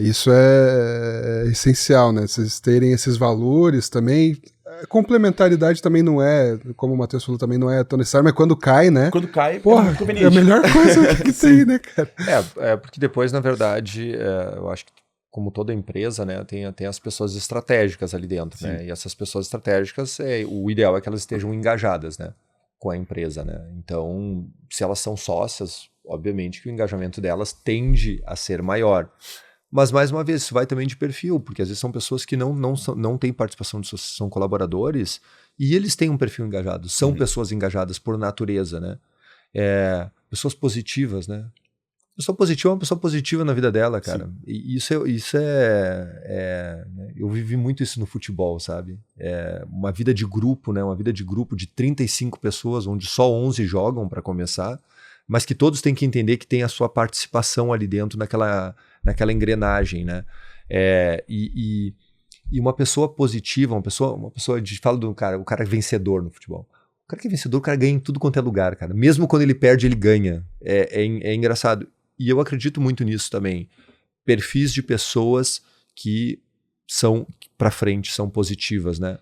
Isso é essencial, né? Vocês terem esses valores também. Complementaridade também não é, como o Matheus falou, também não é tão necessário, mas quando cai, né? Quando cai, porra, é muito conveniente. É a melhor coisa que tem, né, cara? Porque depois, na verdade, eu acho que, como toda empresa, né, tem as pessoas estratégicas ali dentro, Sim. né? E essas pessoas estratégicas, o ideal é que elas estejam engajadas, né, com a empresa, né? Então, se elas são sócias, obviamente que o engajamento delas tende a ser maior. Mas, mais uma vez, isso vai também de perfil, porque às vezes são pessoas que não têm participação de associação, são colaboradores, e eles têm um perfil engajado, são pessoas engajadas por natureza, né? Pessoas positivas, né? Pessoa positiva é uma pessoa positiva na vida dela, cara. Sim. E isso eu vivi muito isso no futebol, sabe? Uma vida de grupo, né? Uma vida de grupo de 35 pessoas, onde só 11 jogam para começar, mas que todos têm que entender que tem a sua participação ali dentro naquela engrenagem, né? E uma pessoa positiva, uma pessoa fala do cara, o cara é vencedor no futebol. O cara que é vencedor, o cara ganha em tudo quanto é lugar, cara. Mesmo quando ele perde, ele ganha. É engraçado. E eu acredito muito nisso também. Perfis de pessoas que são pra frente, são positivas, né?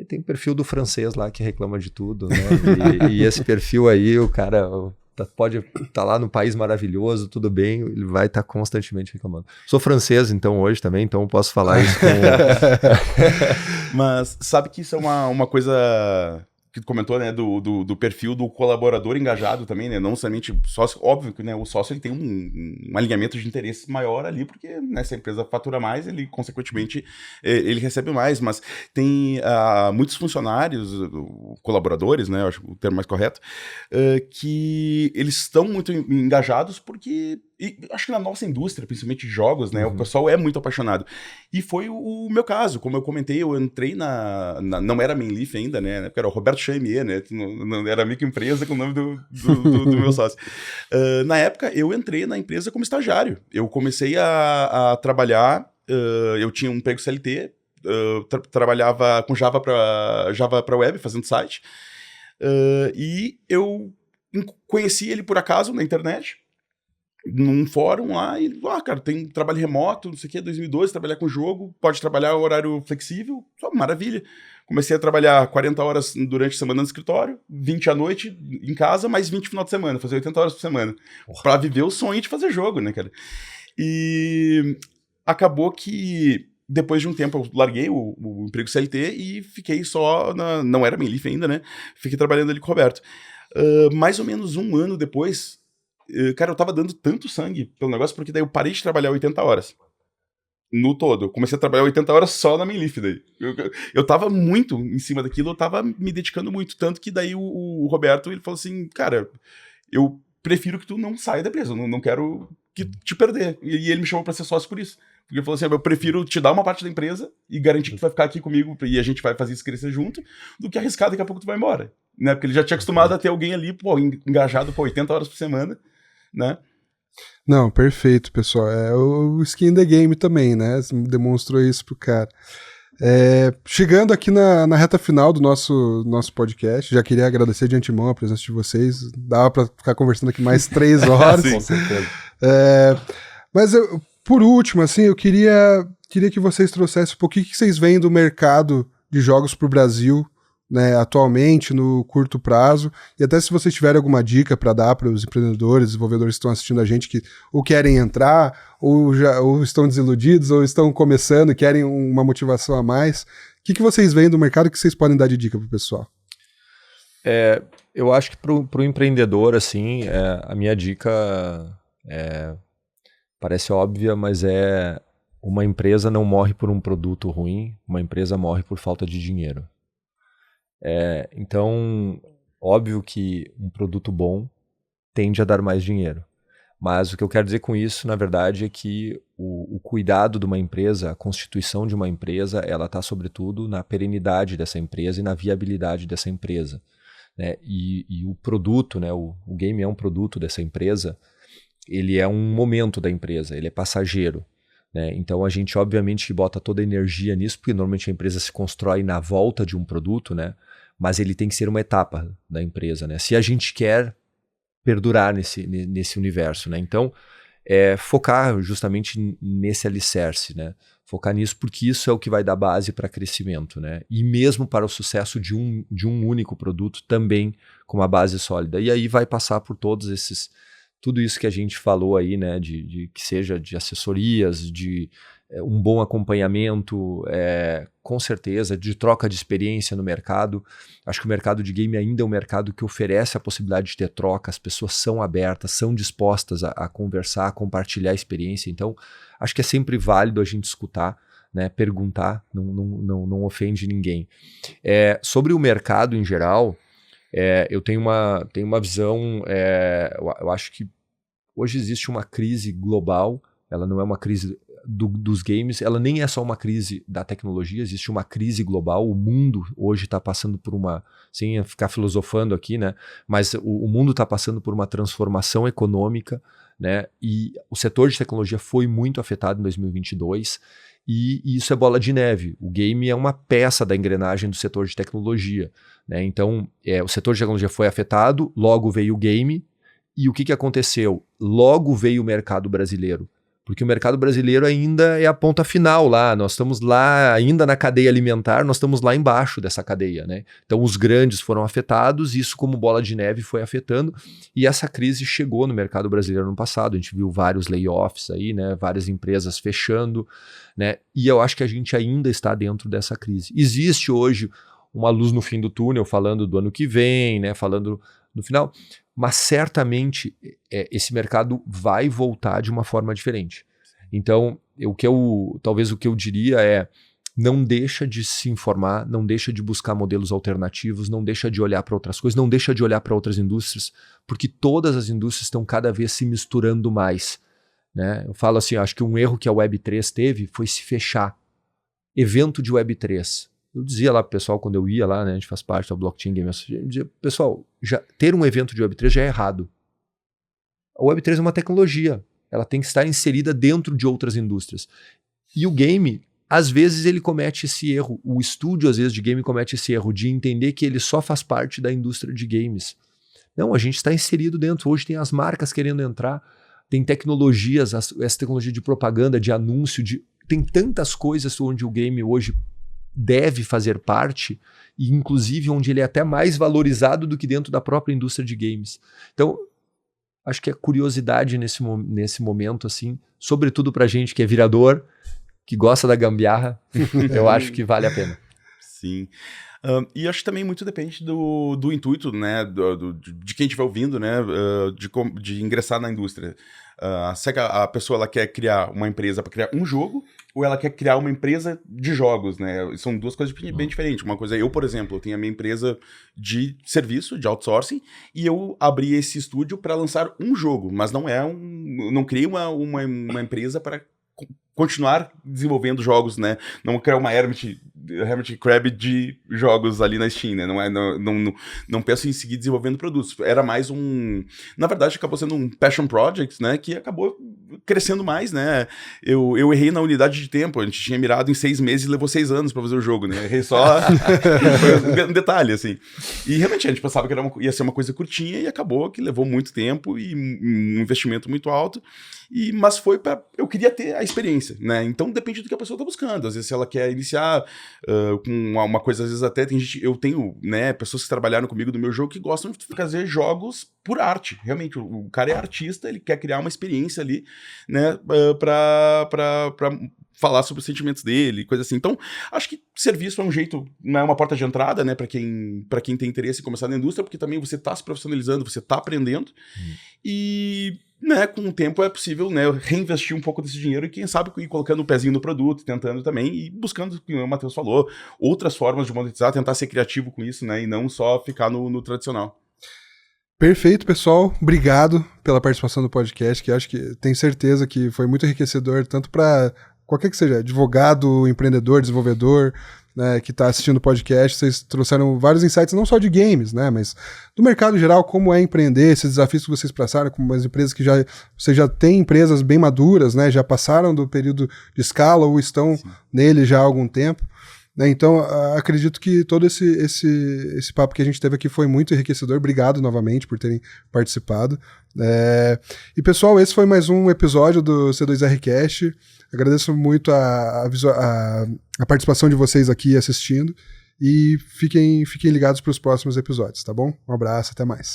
Tem o perfil do francês lá que reclama de tudo, né? E esse perfil aí, o cara pode estar lá no país maravilhoso, tudo bem, ele vai estar constantemente reclamando. Sou francês, então, hoje também, então posso falar isso com... Mas sabe que isso é uma coisa que tu comentou, né, do perfil do colaborador engajado também, né, não somente sócio, óbvio que, né, o sócio ele tem um alinhamento de interesse maior ali, porque, né, se a empresa fatura mais, ele, consequentemente, ele recebe mais, mas tem muitos funcionários, colaboradores, né, eu acho o termo mais correto, que eles estão muito engajados porque... E acho que na nossa indústria, principalmente de jogos, né, o pessoal é muito apaixonado. E foi o meu caso, como eu comentei, eu entrei não era Mainleaf ainda, né, porque era o Roberto Chaimier, né, não era a microempresa com o nome do meu sócio. Na época, eu entrei na empresa como estagiário. Eu comecei a trabalhar, eu tinha um emprego CLT, trabalhava com Java para web, fazendo site, e eu conheci ele por acaso na internet, num fórum lá, e cara, tem trabalho remoto, não sei o que, 2012, trabalhar com jogo, pode trabalhar horário flexível, só maravilha. Comecei a trabalhar 40 horas durante a semana no escritório, 20 à noite em casa, mais 20 no final de semana, fazer 80 horas por semana, pra viver o sonho de fazer jogo, né, cara? E acabou que depois de um tempo eu larguei o emprego CLT e fiquei só não era Mainleaf ainda, né? Fiquei trabalhando ali com o Roberto. Mais ou menos um ano depois, cara, eu tava dando tanto sangue pelo negócio, porque daí eu parei de trabalhar 80 horas. No todo. Eu comecei a trabalhar 80 horas só na Mainleaf daí. Eu tava muito em cima daquilo, eu tava me dedicando muito. Tanto que daí o Roberto, ele falou assim, cara, eu prefiro que tu não saia da empresa, eu não quero te perder. E ele me chamou pra ser sócio por isso. Porque ele falou assim, eu prefiro te dar uma parte da empresa e garantir que tu vai ficar aqui comigo e a gente vai fazer isso crescer junto, do que arriscar daqui a pouco tu vai embora. Né? Porque ele já tinha acostumado a ter alguém ali, engajado, 80 horas por semana, né? Não, perfeito, pessoal. É o skin in the game também, né? Demonstrou isso pro cara. Chegando aqui na reta final do nosso podcast, já queria agradecer de antemão a presença de vocês. Dava pra ficar conversando aqui mais 3 horas. Com certeza. Mas por último, assim, eu queria que vocês trouxessem um pouquinho o que vocês veem do mercado de jogos pro Brasil, né, atualmente, no curto prazo, e até se vocês tiverem alguma dica para dar para os empreendedores, desenvolvedores que estão assistindo a gente, que ou querem entrar, ou estão desiludidos, ou estão começando e querem uma motivação a mais. O que vocês veem do mercado que vocês podem dar de dica pro pessoal? Eu acho que pro empreendedor, assim, a minha dica parece óbvia, mas uma empresa não morre por um produto ruim, uma empresa morre por falta de dinheiro. Então, óbvio que um produto bom tende a dar mais dinheiro. Mas o que eu quero dizer com isso, na verdade, é que o cuidado de uma empresa, a constituição de uma empresa, ela está sobretudo na perenidade dessa empresa e na viabilidade dessa empresa, né? E o produto, né? O game é um produto dessa empresa, ele é um momento da empresa, ele é passageiro, né? Então a gente obviamente bota toda a energia nisso, porque normalmente a empresa se constrói na volta de um produto, né? Mas ele tem que ser uma etapa da empresa, né? Se a gente quer perdurar nesse universo, né? Então, focar justamente nesse alicerce, né? Focar nisso porque isso é o que vai dar base para crescimento, né? E mesmo para o sucesso de um único produto também com uma base sólida. E aí vai passar por tudo isso que a gente falou aí, né? De que seja de assessorias, de um bom acompanhamento, com certeza, de troca de experiência no mercado. Acho que o mercado de game ainda é um mercado que oferece a possibilidade de ter troca, as pessoas são abertas, são dispostas a conversar, a compartilhar a experiência. Então, acho que é sempre válido a gente escutar, né, perguntar, não ofende ninguém. Sobre o mercado em geral, eu tenho uma visão, eu acho que hoje existe uma crise global, ela não é uma crise dos games, ela nem é só uma crise da tecnologia, existe uma crise global, o mundo hoje está passando por sem ficar filosofando aqui, né? Mas o mundo está passando por uma transformação econômica, né? E o setor de tecnologia foi muito afetado em 2022 e isso é bola de neve. O game é uma peça da engrenagem do setor de tecnologia, né? Então, o setor de tecnologia foi afetado, logo veio o game e o que aconteceu? Logo veio o mercado brasileiro. Porque o mercado brasileiro ainda é a ponta final lá, nós estamos lá ainda na cadeia alimentar, nós estamos lá embaixo dessa cadeia, né? Então os grandes foram afetados, isso como bola de neve foi afetando, e essa crise chegou no mercado brasileiro no passado, a gente viu vários layoffs aí, né? Várias empresas fechando, né? E eu acho que a gente ainda está dentro dessa crise. Existe hoje uma luz no fim do túnel, falando do ano que vem, né? Falando no final, mas certamente esse mercado vai voltar de uma forma diferente. Então, talvez o que eu diria não deixa de se informar, não deixa de buscar modelos alternativos, não deixa de olhar para outras coisas, não deixa de olhar para outras indústrias, porque todas as indústrias estão cada vez se misturando mais, né? Eu falo assim, acho que um erro que a Web3 teve foi se fechar. Evento de Web3. Eu dizia lá pro pessoal, quando eu ia lá, né, a gente faz parte da Blockchain Game Association, eu dizia, pessoal, ter um evento de Web3 já é errado. A Web3 é uma tecnologia, ela tem que estar inserida dentro de outras indústrias. E o game, às vezes ele comete esse erro, o estúdio às vezes de game comete esse erro de entender que ele só faz parte da indústria de games. Não, a gente está inserido dentro, hoje tem as marcas querendo entrar, tem tecnologias, essa tecnologia de propaganda, de anúncio, tem tantas coisas onde o game hoje deve fazer parte, e inclusive onde ele é até mais valorizado do que dentro da própria indústria de games. Então, acho que a curiosidade nesse momento, assim, sobretudo pra gente que é virador, que gosta da gambiarra, eu acho que vale a pena. Sim. E acho que também muito depende do intuito, né, de quem estiver ouvindo, né, de ingressar na indústria. Se a pessoa ela quer criar uma empresa para criar um jogo, ou ela quer criar uma empresa de jogos, né? São duas coisas bem diferentes. Uma coisa, eu, por exemplo, eu tenho a minha empresa de serviço, de outsourcing, e eu abri esse estúdio para lançar um jogo, mas não criei uma empresa para continuar desenvolvendo jogos, né? Não criar uma Hermit Crab de jogos ali na Steam, né? Não penso em seguir desenvolvendo produtos. Era mais na verdade, acabou sendo um passion project, né? Que acabou crescendo mais, né? Eu errei na unidade de tempo. A gente tinha mirado em 6 meses e levou 6 anos pra fazer o jogo, né? Errei só um detalhe, assim. E realmente a gente pensava que ia ser uma coisa curtinha e acabou que levou muito tempo e um investimento muito alto. Mas eu queria ter a experiência, né? Então depende do que a pessoa tá buscando. Às vezes, se ela quer iniciar com uma coisa, às vezes até eu tenho, né, pessoas que trabalharam comigo no meu jogo que gostam de fazer jogos por arte. Realmente, o cara é artista, ele quer criar uma experiência ali, né, pra falar sobre os sentimentos dele, coisa assim. Então, acho que serviço é um jeito, não é uma porta de entrada, né, pra quem tem interesse em começar na indústria, porque também você tá se profissionalizando, você tá aprendendo. E né, com o tempo é possível, né, reinvestir um pouco desse dinheiro e quem sabe ir colocando o pezinho no produto, tentando também e buscando, como o Matheus falou, outras formas de monetizar, tentar ser criativo com isso, né, e não só ficar no tradicional. Perfeito, pessoal. Obrigado pela participação do podcast, que acho que tenho certeza que foi muito enriquecedor, tanto para qualquer que seja, advogado, empreendedor, desenvolvedor, né, que está assistindo o podcast. Vocês trouxeram vários insights, não só de games, né, mas do mercado em geral, como é empreender, esses desafios que vocês passaram, como as empresas que vocês já têm empresas bem maduras, né, já passaram do período de escala ou estão nele já há algum tempo. Então, acredito que todo esse papo que a gente teve aqui foi muito enriquecedor. Obrigado novamente por terem participado. E, pessoal, esse foi mais um episódio do C2RCast. Agradeço muito a participação de vocês aqui assistindo. E fiquem ligados para os próximos episódios, tá bom? Um abraço, até mais.